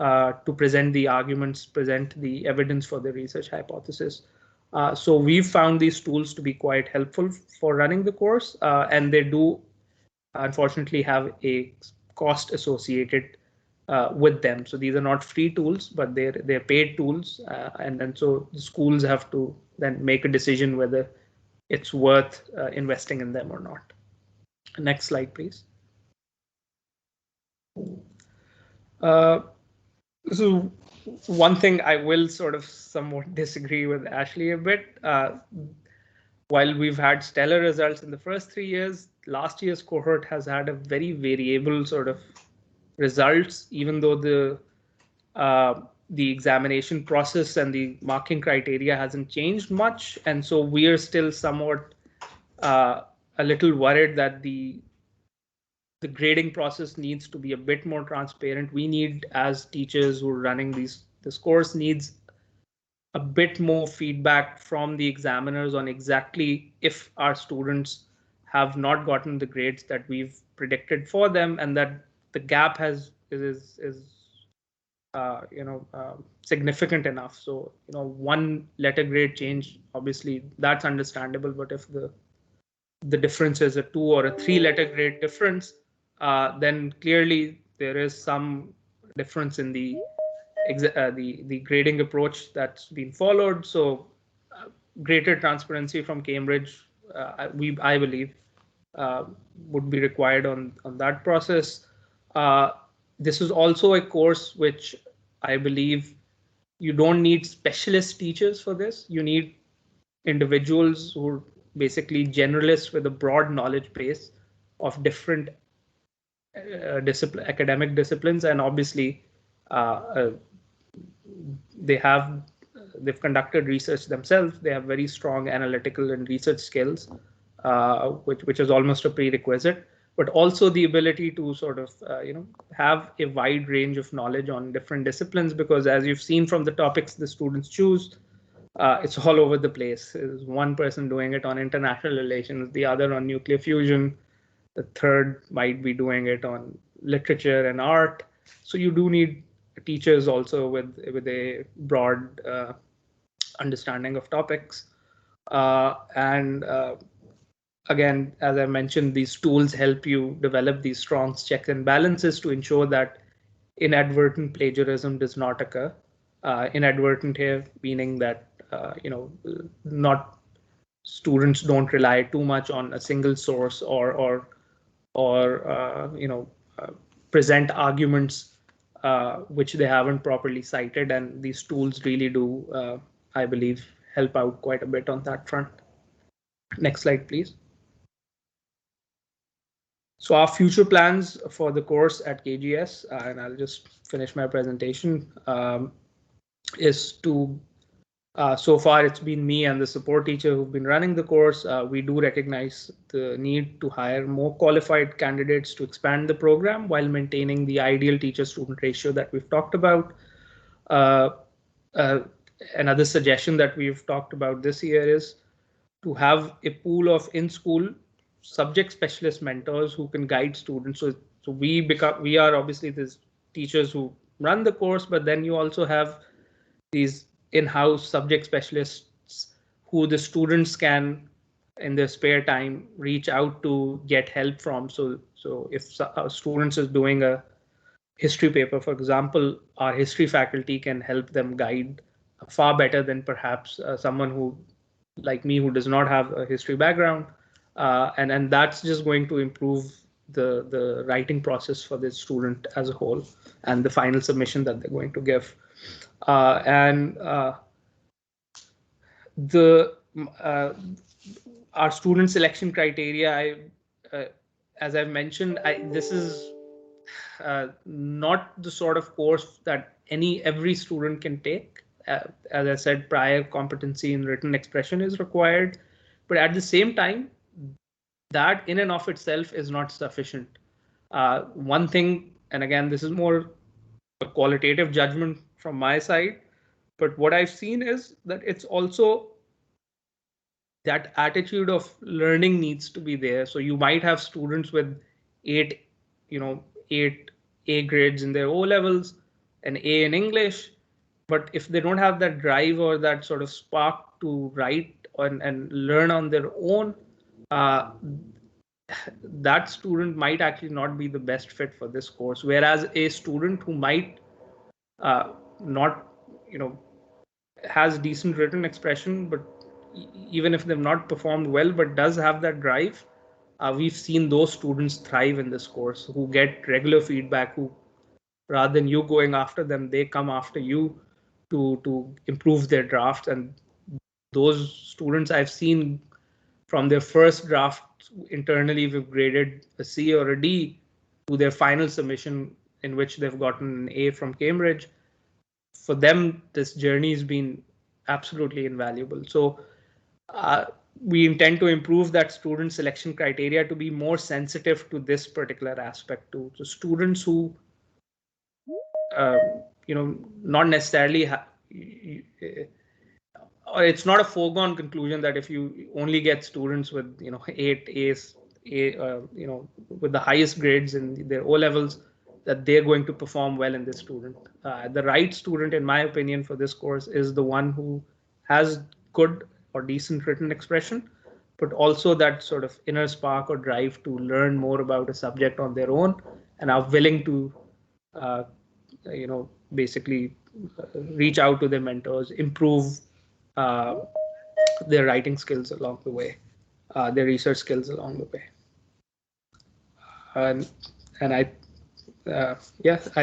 to present the arguments, present the evidence for the research hypothesis. So we've found these tools to be quite helpful for running the course, and they do unfortunately have a cost associated with them. So these are not free tools, but they're paid tools, and so the schools have to then make a decision whether it's worth investing in them or not. Next slide, please. So one thing I will sort of somewhat disagree with Ashley a bit. While we've had stellar results in the first 3 years, last year's cohort has had a very variable sort of results, even though the examination process and the marking criteria hasn't changed much. And so we are still somewhat a little worried that the grading process needs to be a bit more transparent. We need, as teachers who are running this course, needs a bit more feedback from the examiners on exactly if our students have not gotten the grades that we've predicted for them, and that the gap is significant enough. So one letter grade change, obviously that's understandable, but if the difference is a 2 or a 3 letter grade difference, then clearly there is some difference in the grading approach that's been followed. So greater transparency from Cambridge, I believe, would be required on that process. This is also a course which I believe you don't need specialist teachers for this. You need individuals who are basically generalists with a broad knowledge base of different academic disciplines, and obviously they've conducted research themselves. They have very strong analytical and research skills, which is almost a prerequisite, but also the ability to sort of have a wide range of knowledge on different disciplines, because as you've seen from the topics the students choose, it's all over the place. There's one person doing it on international relations, the other on nuclear fusion, the third might be doing it on literature and art. So you do need teachers also with a broad understanding of topics. And again, as I mentioned, these tools help you develop these strong checks and balances to ensure that inadvertent plagiarism does not occur. Inadvertent here meaning that not students don't rely too much on a single source or present arguments which they haven't properly cited, and these tools really do, I believe, help out quite a bit on that front. Next slide, please. So our future plans for the course at KGS, and I'll just finish my presentation, is to, so far it's been me and the support teacher who've been running the course. We do recognize the need to hire more qualified candidates to expand the program while maintaining the ideal teacher-student ratio that we've talked about. Another suggestion that we've talked about this year is to have a pool of in-school subject specialist mentors who can guide students. So we are obviously these teachers who run the course, but then you also have these in-house subject specialists who the students can, in their spare time, reach out to get help from. So if a student is doing a history paper, for example, our history faculty can help them guide far better than perhaps someone who, like me, who does not have a history background. And that's just going to improve the writing process for the student as a whole and the final submission that they're going to give. Our student selection criteria, as I've mentioned, this is not the sort of course that every student can take. As I said, prior competency in written expression is required, but at the same time, that in and of itself is not sufficient. One thing, and again, this is more a qualitative judgment from my side, but what I've seen is that it's also that attitude of learning needs to be there. So you might have students with 8 A grades in their O levels, an A in English, but if they don't have that drive or that sort of spark to write and learn on their own, that student might actually not be the best fit for this course. Whereas a student who might not, has decent written expression, but even if they've not performed well, but does have that drive, we've seen those students thrive in this course, who get regular feedback, who, rather than you going after them, they come after you to improve their drafts. And those students I've seen from their first draft internally, we've graded a C or a D, to their final submission in which they've gotten an A from Cambridge. For them, this journey has been absolutely invaluable. So we intend to improve that student selection criteria to be more sensitive to this particular aspect, to students who, not necessarily or it's not a foregone conclusion that if you only get students with 8 A's, with the highest grades in their O levels, that they're going to perform well in this student. The right student, in my opinion, for this course is the one who has good or decent written expression, but also that sort of inner spark or drive to learn more about a subject on their own, and are willing to, basically reach out to their mentors, improve their writing skills along the way, their research skills along the way. And I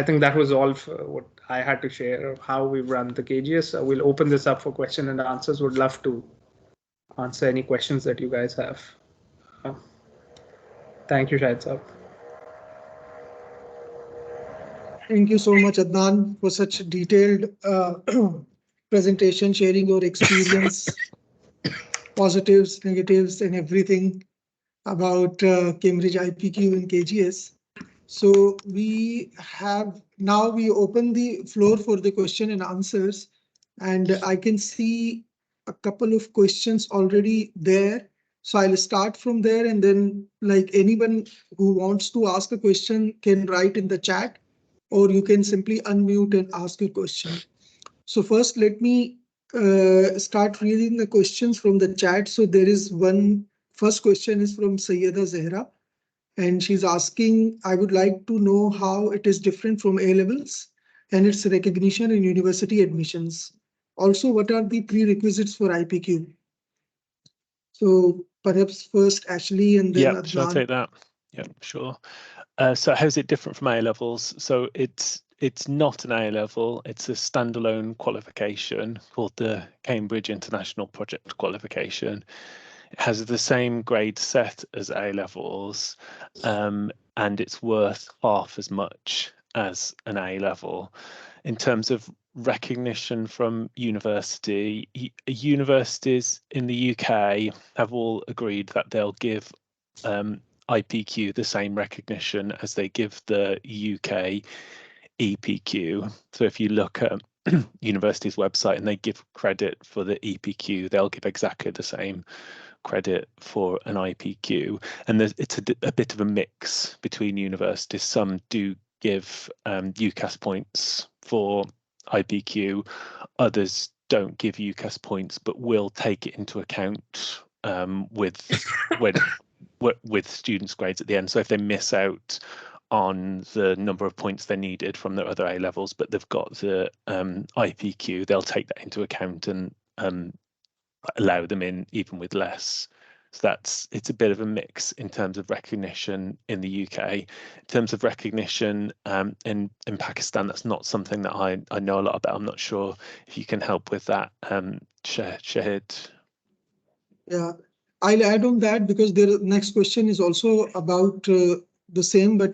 think that was all for what I had to share of how we run the KGS. We'll open this up for question and answers. Would love to answer any questions that you guys have. Thank you, Shahid Saab. Thank you so much, Adnan, for such a detailed presentation, sharing your experience, positives, negatives, and everything about Cambridge IPQ and KGS. So we open the floor for the question and answers, and I can see a couple of questions already there. So I'll start from there, and then like anyone who wants to ask a question can write in the chat, or you can simply unmute and ask a question. So first, let me start reading the questions from the chat. So there is first question is from Sayyeda Zehra, and she's asking, I would like to know how it is different from A levels and its recognition in university admissions. Also, what are the prerequisites for IPQ? So perhaps first Ashley and then Adnan. Shall I take that? Yeah, sure. So how's it different from A levels? So it's not an A level, it's a standalone qualification called the Cambridge International Project Qualification. It has the same grade set as A levels, and it's worth half as much as an A level. In terms of recognition from universities in the UK have all agreed that they'll give IPQ the same recognition as they give the UK EPQ. So if you look at university's website and they give credit for the EPQ, they'll give exactly the same credit for an IPQ. And it's a bit of a mix between universities. Some do give UCAS points for IPQ, others don't give UCAS points but will take it into account with students' grades at the end. So if they miss out on the number of points they needed from their other A levels, but they've got the IPQ, they'll take that into account and allow them in even with less. So it's a bit of a mix in terms of recognition in the UK. In terms of recognition in Pakistan, that's not something that I know a lot about. I'm not sure if you can help with that, Shahid. Yeah, I'll add on that because the next question is also about the same. But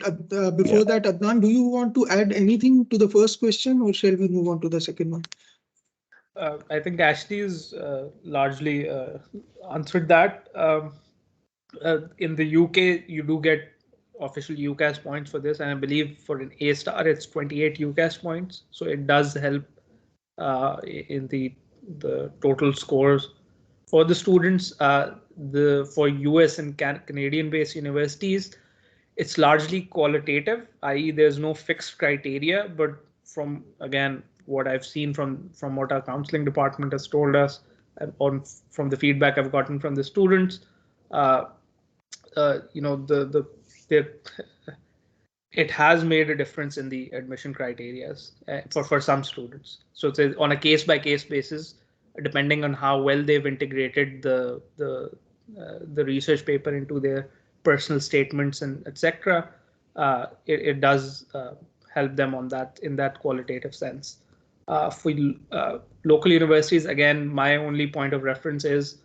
before that, Adnan, do you want to add anything to the first question, or shall we move on to the second one? I think Ashley's largely answered that. In the UK, you do get official UCAS points for this, and I believe for an A star, it's 28 UCAS points. So it does help in the total scores for the students. For US and Canadian-based universities, it's largely qualitative, i.e., there's no fixed criteria. But from again, what I've seen from what our counseling department has told us, and from the feedback I've gotten from the students, it has made a difference in the admission criteria for some students. So it's on a case-by-case basis, depending on how well they've integrated the research paper into their personal statements and etc. It does help them on that in that qualitative sense. For local universities, again, my only point of reference is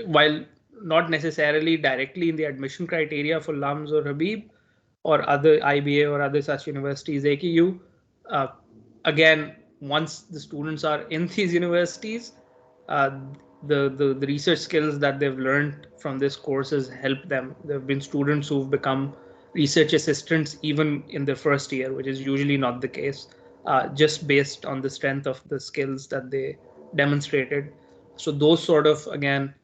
while not necessarily directly in the admission criteria for LUMS or Habib or other IBA or other such universities, AKU, again, once the students are in these universities, the research skills that they've learned from this courses help them. There have been students who've become research assistants even in their first year, which is usually not the case, just based on the strength of the skills that they demonstrated. So those sort of, again,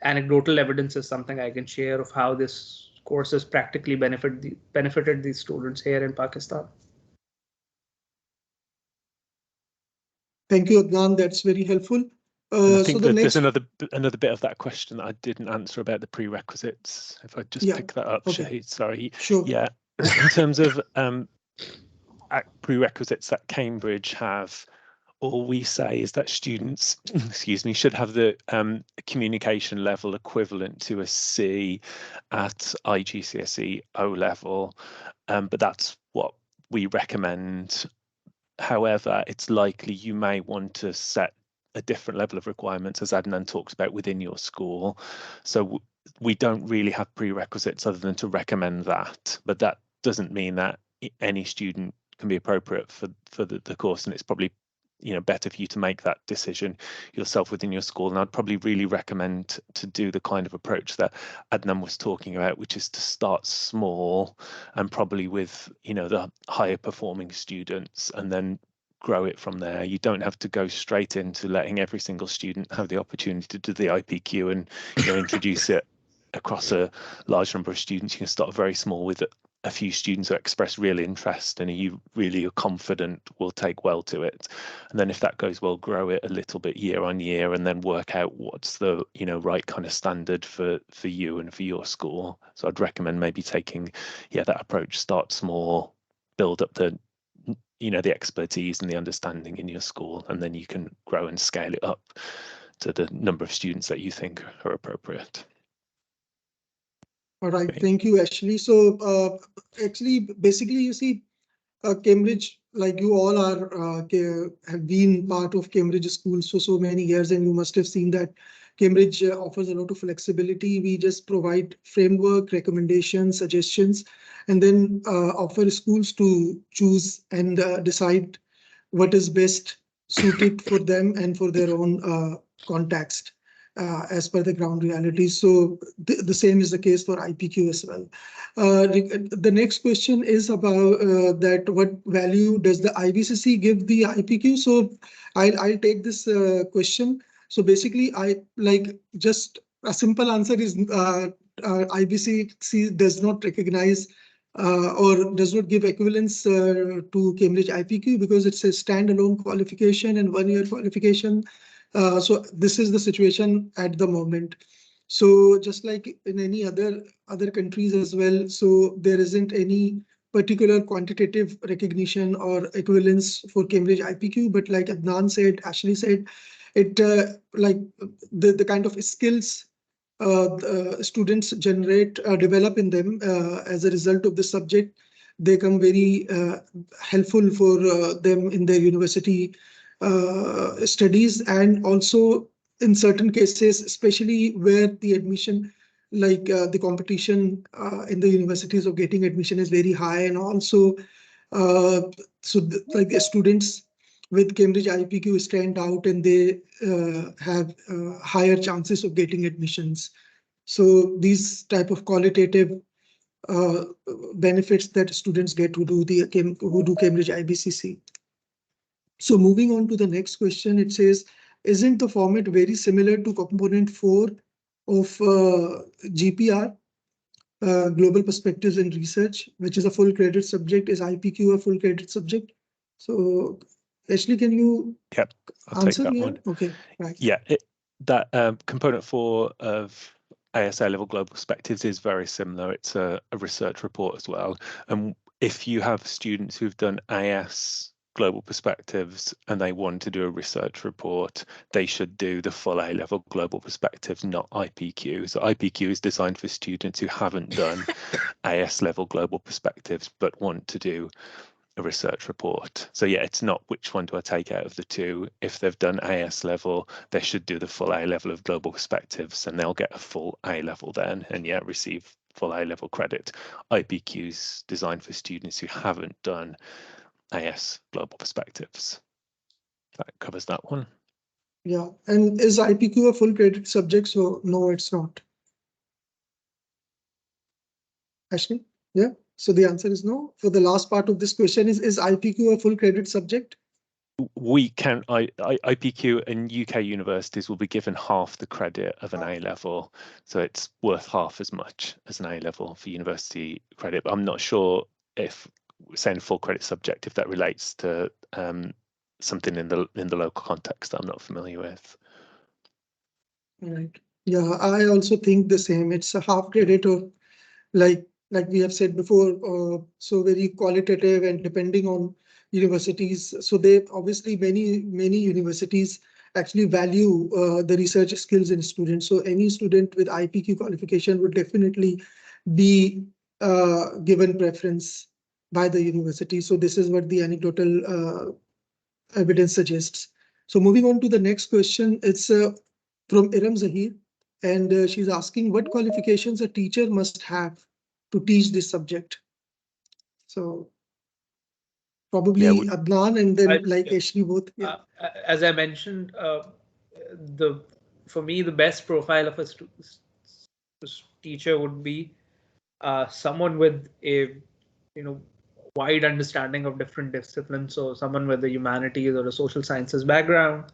anecdotal evidence is something I can share of how this course has practically benefited these students here in Pakistan. Thank you, Adnan. That's very helpful. I think there's another bit of that question that I didn't answer about the prerequisites. If I just pick that up, okay. Shahid, sorry. Sure. Yeah, in terms of prerequisites that Cambridge have, all we say is that students, excuse me, should have the communication level equivalent to a C at IGCSE O level, but that's what we recommend. However, it's likely you may want to set a different level of requirements, as Adnan talks about, within your school. So we don't really have prerequisites other than to recommend that, but that doesn't mean that any student can be appropriate for the course, and it's probably better for you to make that decision yourself within your school. And I'd probably really recommend to do the kind of approach that Adnan was talking about, which is to start small and probably with the higher performing students and then grow it from there. You don't have to go straight into letting every single student have the opportunity to do the IPQ and introduce it across a large number of students. You can start very small with a few students who express real interest and you really are confident will take well to it. And then if that goes well, grow it a little bit year on year and then work out what's the right kind of standard for you and for your school. So I'd recommend maybe taking that approach. Start small, build up the expertise and the understanding in your school, and then you can grow and scale it up to the number of students that you think are appropriate. All right, thank you, Ashley. So actually, basically, you see, Cambridge like you all are have been part of Cambridge schools for so many years, and you must have seen that Cambridge offers a lot of flexibility. We just provide framework, recommendations, suggestions, and then offer schools to choose and decide what is best suited for them and for their own context as per the ground reality. So the same is the case for IPQ as well. The next question is about that what value does the IBCC give the IPQ? So I'll take this question. So basically, I like just a simple answer is IBCC does not recognize or does not give equivalence to Cambridge IPQ because it's a standalone qualification and 1-year qualification. So this is the situation at the moment. So just like in any other countries as well, so there isn't any particular quantitative recognition or equivalence for Cambridge IPQ, but like Adnan said, Ashley said, it like the kind of skills students develop in them as a result of the subject, they come very helpful for them in their university studies, and also in certain cases, especially where the admission, like the competition in the universities of getting admission is very high, and also like students with Cambridge IPQ stand out and they have higher chances of getting admissions. So these type of qualitative benefits that students get who do Cambridge IBCC. So moving on to the next question, it says, isn't the format very similar to component 4 of GPR, Global Perspectives in Research, which is a full credit subject? Is IPQ a full credit subject? So Ashley, can you I'll answer take that here? one. Okay, right. Yeah, that component 4 of ASA level global perspectives is very similar. It's a research report as well. And if you have students who've done AS global perspectives and they want to do a research report, they should do the full A level global perspectives, not IPQ. So IPQ is designed for students who haven't done AS level global perspectives but want to do a research report. So yeah, it's not which one do I take out of the two. If they've done AS level, they should do the full A level of global perspectives and they'll get a full A level then, and yeah, receive full A level credit. IPQ's designed for students who haven't done AS global perspectives. That covers that one. Yeah, and is IPQ a full credit subject? So no, it's not. Ashley, yeah. So the answer is no. For the last part of this question is IPQ a full credit subject? We can, IPQ and UK universities will be given half the credit of an A level. So it's worth half as much as an A level for university credit. But I'm not sure if saying full credit subject, if that relates to something in the local context that I'm not familiar with. Right. Yeah, I also think the same. It's a half credit, or like we have said before, so very qualitative and depending on universities. So they obviously many universities actually value the research skills in students. So any student with IPQ qualification would definitely be given preference by the university. So this is what the anecdotal evidence suggests. So moving on to the next question, it's from Iram Zahir, and she's asking what qualifications a teacher must have to teach this subject. So probably Adnan and then Ashley both. Yeah. As I mentioned, for me the best profile of a teacher would be someone with a wide understanding of different disciplines. So someone with a humanities or a social sciences background.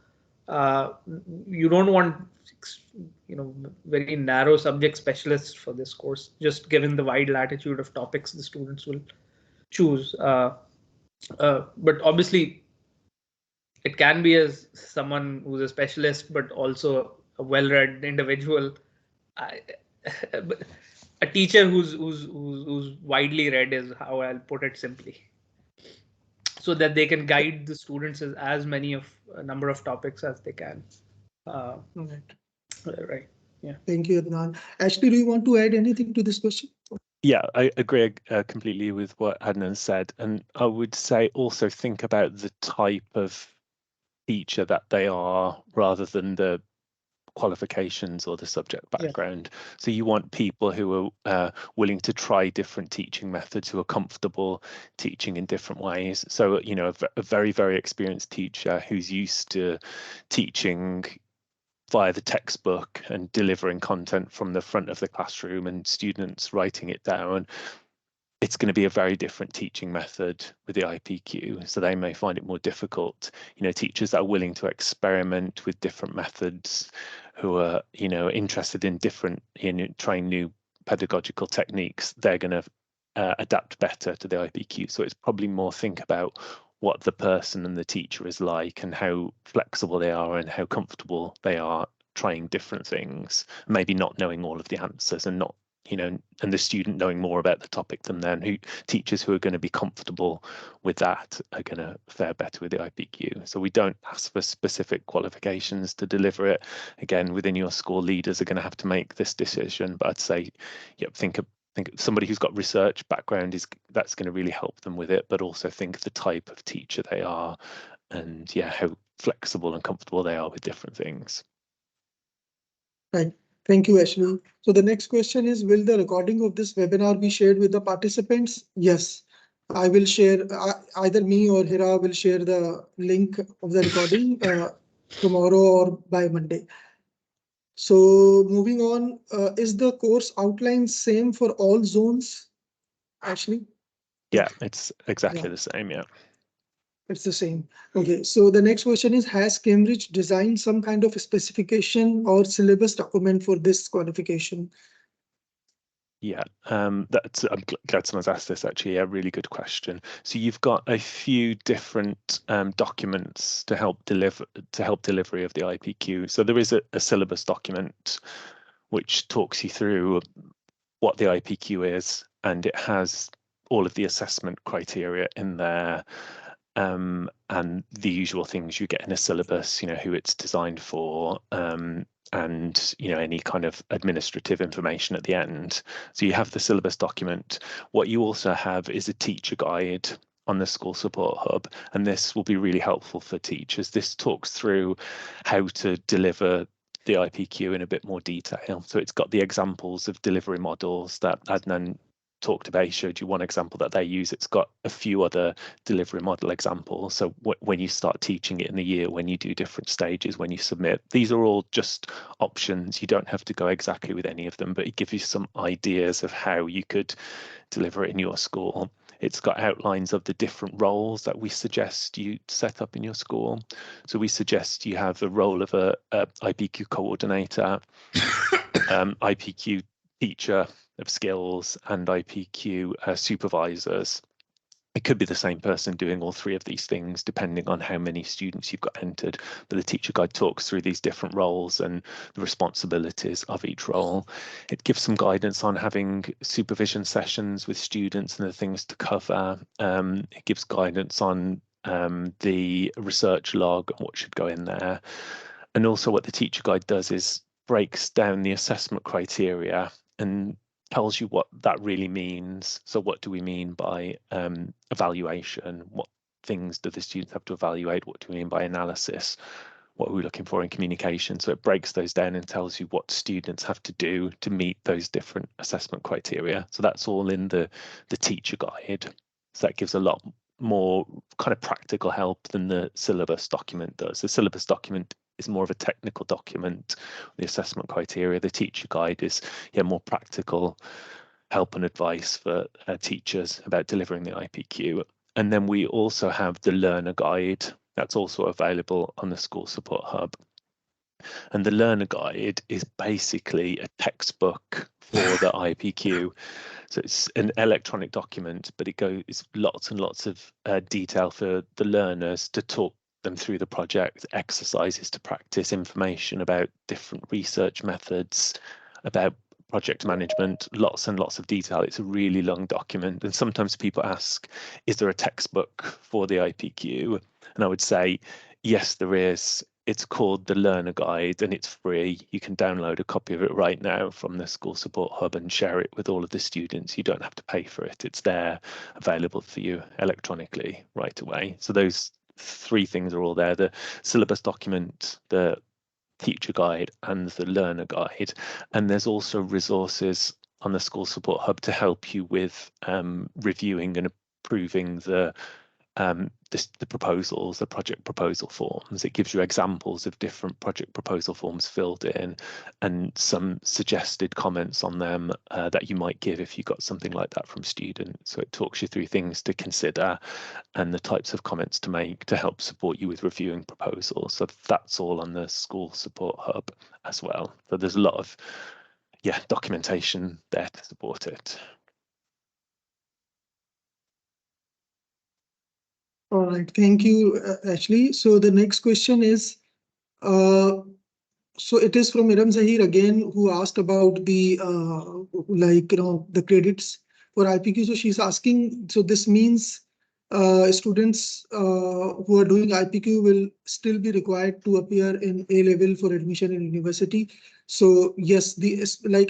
You don't want very narrow subject specialists for this course, just given the wide latitude of topics the students will choose. But obviously, it can be as someone who's a specialist, but also a well-read individual. A teacher who's widely read is how I'll put it simply, so that they can guide the students as many of a number of topics as they can. Right. Right. Yeah. Thank you, Adnan. Ashley, do you want to add anything to this question? Yeah, I agree completely with what Adnan said. And I would say also think about the type of teacher that they are rather than the qualifications or the subject background. So you want people who are willing to try different teaching methods, who are comfortable teaching in different ways. So, you know, a very, very experienced teacher who's used to teaching via the textbook and delivering content from the front of the classroom and students writing it down, it's going to be a very different teaching method with the IPQ. So they may find it more difficult. You know, teachers that are willing to experiment with different methods, who are, you know, interested in different, you know, trying new pedagogical techniques, they're going to adapt better to the IPQ. So it's probably more think about what the person and the teacher is like and how flexible they are and how comfortable they are trying different things, maybe not knowing all of the answers and not, you know, and the student knowing more about the topic than them. Who teachers who are going to be comfortable with that are going to fare better with the IPQ. So we don't ask for specific qualifications to deliver it. Again, within your school, leaders are going to have to make this decision. But I'd say, yeah, think somebody who's got research background that's going to really help them with it. But also think the type of teacher they are, and yeah, how flexible and comfortable they are with different things. Right. Thank you, Ashley. So the next question is, will the recording of this webinar be shared with the participants? Yes, I will share, either me or Hira will share the link of the recording tomorrow or by Monday. So moving on, is the course outline same for all zones, Ashley? Yeah, it's exactly the same, yeah. It's the same. Okay, so the next question is, has Cambridge designed some kind of specification or syllabus document for this qualification? Yeah, that's, I'm glad someone's asked this, actually. A really good question. So you've got a few different documents to help delivery of the IPQ. So there is a syllabus document which talks you through what the IPQ is, and it has all of the assessment criteria in there, and the usual things you get in a syllabus, you know, who it's designed for, and, you know, any kind of administrative information at the end. So you have the syllabus document. What you also have is a teacher guide on the School Support Hub, and this will be really helpful for teachers. This talks through how to deliver the IPQ in a bit more detail. So it's got the examples of delivery models that Adnan talked about. He showed you one example that they use. It's got a few other delivery model examples. So when you start teaching it in the year, when you do different stages, when you submit, these are all just options. You don't have to go exactly with any of them, but it gives you some ideas of how you could deliver it in your school. It's got outlines of the different roles that we suggest you set up in your school. So we suggest you have a role of a IPQ coordinator, IPQ teacher of skills, and IPQ supervisors. It could be the same person doing all three of these things, depending on how many students you've got entered. But the teacher guide talks through these different roles and the responsibilities of each role. It gives some guidance on having supervision sessions with students and the things to cover. It gives guidance on the research log and what should go in there. And also what the teacher guide does is breaks down the assessment criteria and tells you what that really means. So what do we mean by evaluation? What things do the students have to evaluate? What do we mean by analysis? What are we looking for in communication? So it breaks those down and tells you what students have to do to meet those different assessment criteria. So that's all in the teacher guide. So that gives a lot more kind of practical help than the syllabus document does. The syllabus document is more of a technical document, the assessment criteria. The teacher guide is more practical help and advice for teachers about delivering the IPQ. And then we also have the learner guide that's also available on the School Support Hub. And the learner guide is basically a textbook for the IPQ. So it's an electronic document, but it goes lots and lots of detail for the learners to talk them through the project, exercises to practice, information about different research methods, about project management, lots and lots of detail. It's a really long document. And sometimes people ask, is there a textbook for the IPQ? And I would say, yes, there is. It's called the Learner Guide and it's free. You can download a copy of it right now from the School Support Hub and share it with all of the students. You don't have to pay for it. It's there available for you electronically right away. So those 3 things are all there: the syllabus document, the teacher guide and the learner guide. And there's also resources on the School Support Hub to help you with reviewing and approving the proposals, the project proposal forms. It gives you examples of different project proposal forms filled in and some suggested comments on them that you might give if you got something like that from students. So it talks you through things to consider and the types of comments to make to help support you with reviewing proposals. So that's all on the School Support Hub as well. So there's a lot of documentation there to support it. All right, thank you, Ashley. So the next question is, so it is from Iram Zahir again, who asked about the the credits for IPQ. So she's asking, so this means students who are doing IPQ will still be required to appear in A level for admission in university. So yes,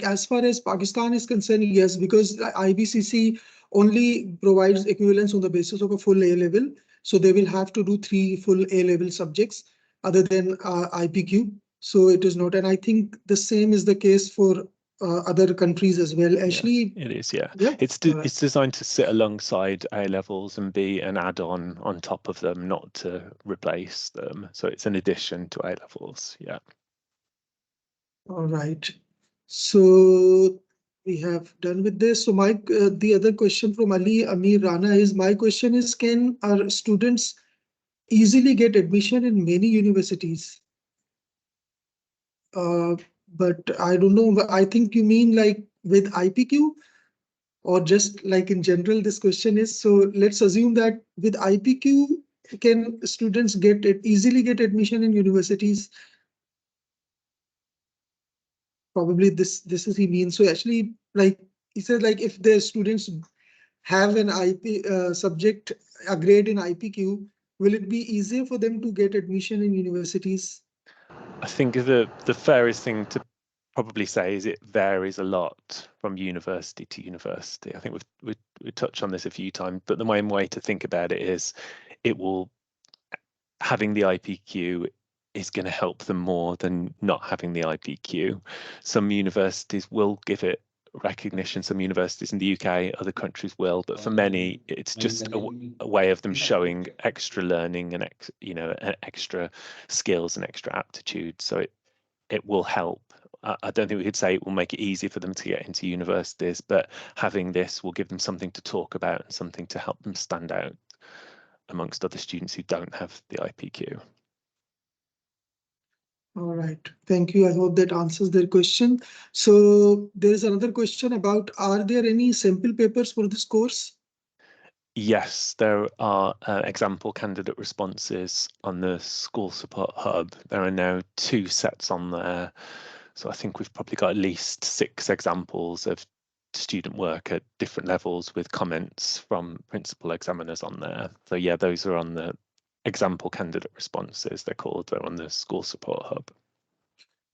as far as Pakistan is concerned, yes, because IBCC only provides equivalence on the basis of a full A level. So they will have to do 3 full A level subjects other than IPQ. So it is not, and I think the same is the case for other countries as well. Ashley, it is, yeah. Yeah. It's designed to sit alongside A levels and be an add-on on top of them, not to replace them. So it's an addition to A levels. Yeah. All right. So we have done with this. So the other question from Ali Amir Rana is, my question is, can our students easily get admission in many universities? But I don't know. I think you mean like with IPQ or just like in general, this question is. So let's assume that with IPQ, can students easily get admission in universities? Probably this is he means. So actually, like he said, like if the students have an subject, a grade in IPQ, will it be easier for them to get admission in universities? I think the fairest thing to probably say is it varies a lot from university to university. I think we touched on this a few times, but the main way to think about it is having the IPQ is going to help them more than not having the IPQ. Some universities will give it recognition. Some universities in the UK, other countries will, but for many, it's just a way of them showing extra learning and extra skills and extra aptitude. So it will help. I don't think we could say it will make it easy for them to get into universities, but having this will give them something to talk about and something to help them stand out amongst other students who don't have the IPQ. All right, thank you. I hope that answers their question. So there is another question about, are there any sample papers for this course? Yes, there are example candidate responses on the School Support Hub. There are now 2 sets on there. So I think we've probably got at least 6 examples of student work at different levels with comments from principal examiners on there. So yeah, those are on the example candidate responses, they're called. They're on the School Support Hub.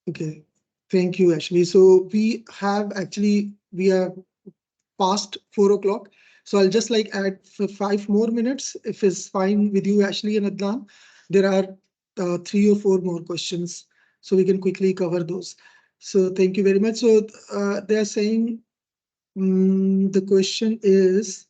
Okay, thank you, Ashley. So we are past 4 o'clock. So I'll just add for 5 more minutes, if it's fine with you, Ashley and Adnan. There are 3 or 4 more questions, so we can quickly cover those. So thank you very much. So they are saying, the question is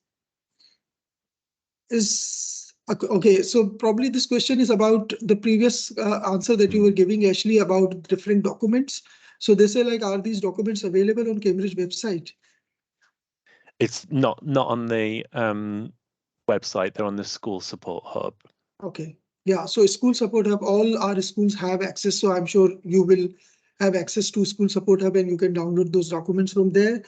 okay. So probably this question is about the previous answer that you were giving, Ashley, about different documents. So they say, are these documents available on Cambridge website? It's not on the website. They're on the School Support Hub. Okay. Yeah. So School Support Hub, all our schools have access. So I'm sure you will have access to School Support Hub and you can download those documents from there.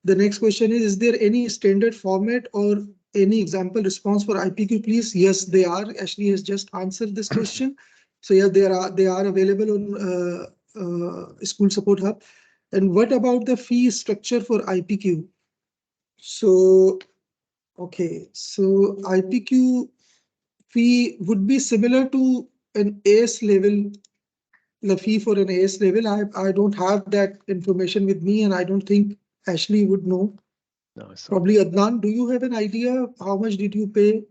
The next question is there any standard format or any example response for IPQ, please? Yes, they are. Ashley has just answered this question. So yeah, they are available on School Support Hub. And what about the fee structure for IPQ? So, okay, so IPQ fee would be similar to an AS level the fee for an AS level. I don't have that information with me, and I don't think Ashley would know. No, sorry. Probably Adnan, do you have an idea how much did you pay?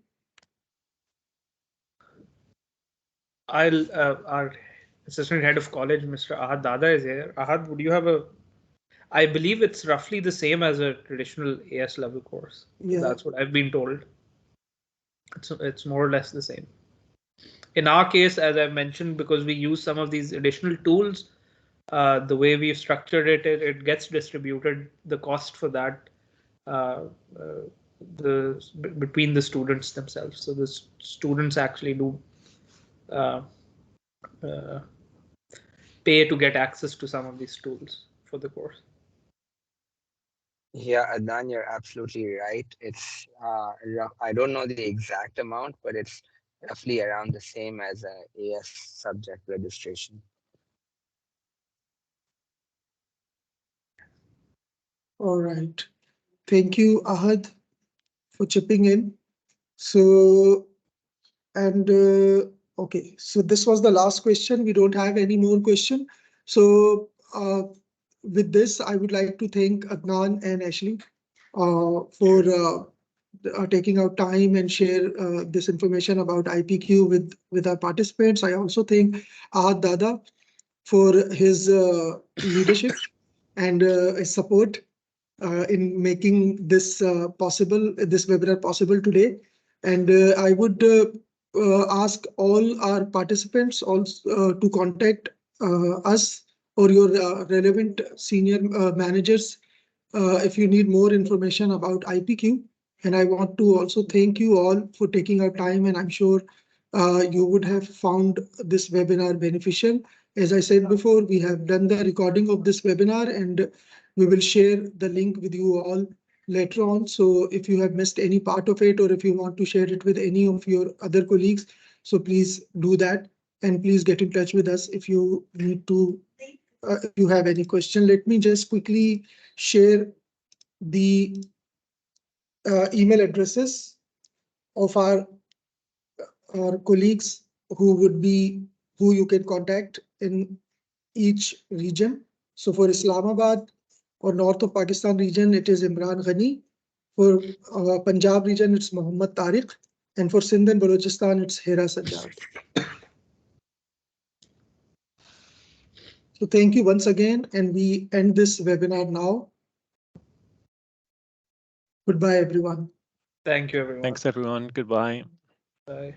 Our assistant head of college, Mr. Ahad Dada, is here. Ahad, would you have a? I believe it's roughly the same as a traditional AS level course. Yeah. That's what I've been told. It's more or less the same. In our case, as I mentioned, because we use some of these additional tools, the way we've structured it, it gets distributed. The cost for that between the students themselves. So the students actually do pay to get access to some of these tools for the course. Yeah, Adnan, you're absolutely right. It's I don't know the exact amount, but it's roughly around the same as a AS subject registration. All right. Thank you, Ahad, for chipping in. So, and okay, so this was the last question. We don't have any more question. So with this, I would like to thank Adnan and Ashley for taking out time and share this information about IPQ with our participants. I also thank Ahad Dada for his leadership and his support in making this possible, this webinar possible today. And I would ask all our participants also to contact us or your relevant senior managers if you need more information about IPQ. And I want to also thank you all for taking our time, and I'm sure you would have found this webinar beneficial. As I said before, we have done the recording of this webinar, and we will share the link with you all later on. So if you have missed any part of it, or if you want to share it with any of your other colleagues, so please do that. And please get in touch with us if you need to, if you have any question. Let me just quickly share the email addresses of our colleagues who you can contact in each region. So for Islamabad or north of Pakistan region, it is Imran Ghani. For Punjab region, it's Muhammad Tariq. And for Sindh and Balochistan, it's Hera Sajjad. So thank you once again, and we end this webinar now. Goodbye, everyone. Thank you, everyone. Thanks, everyone. Goodbye. Bye.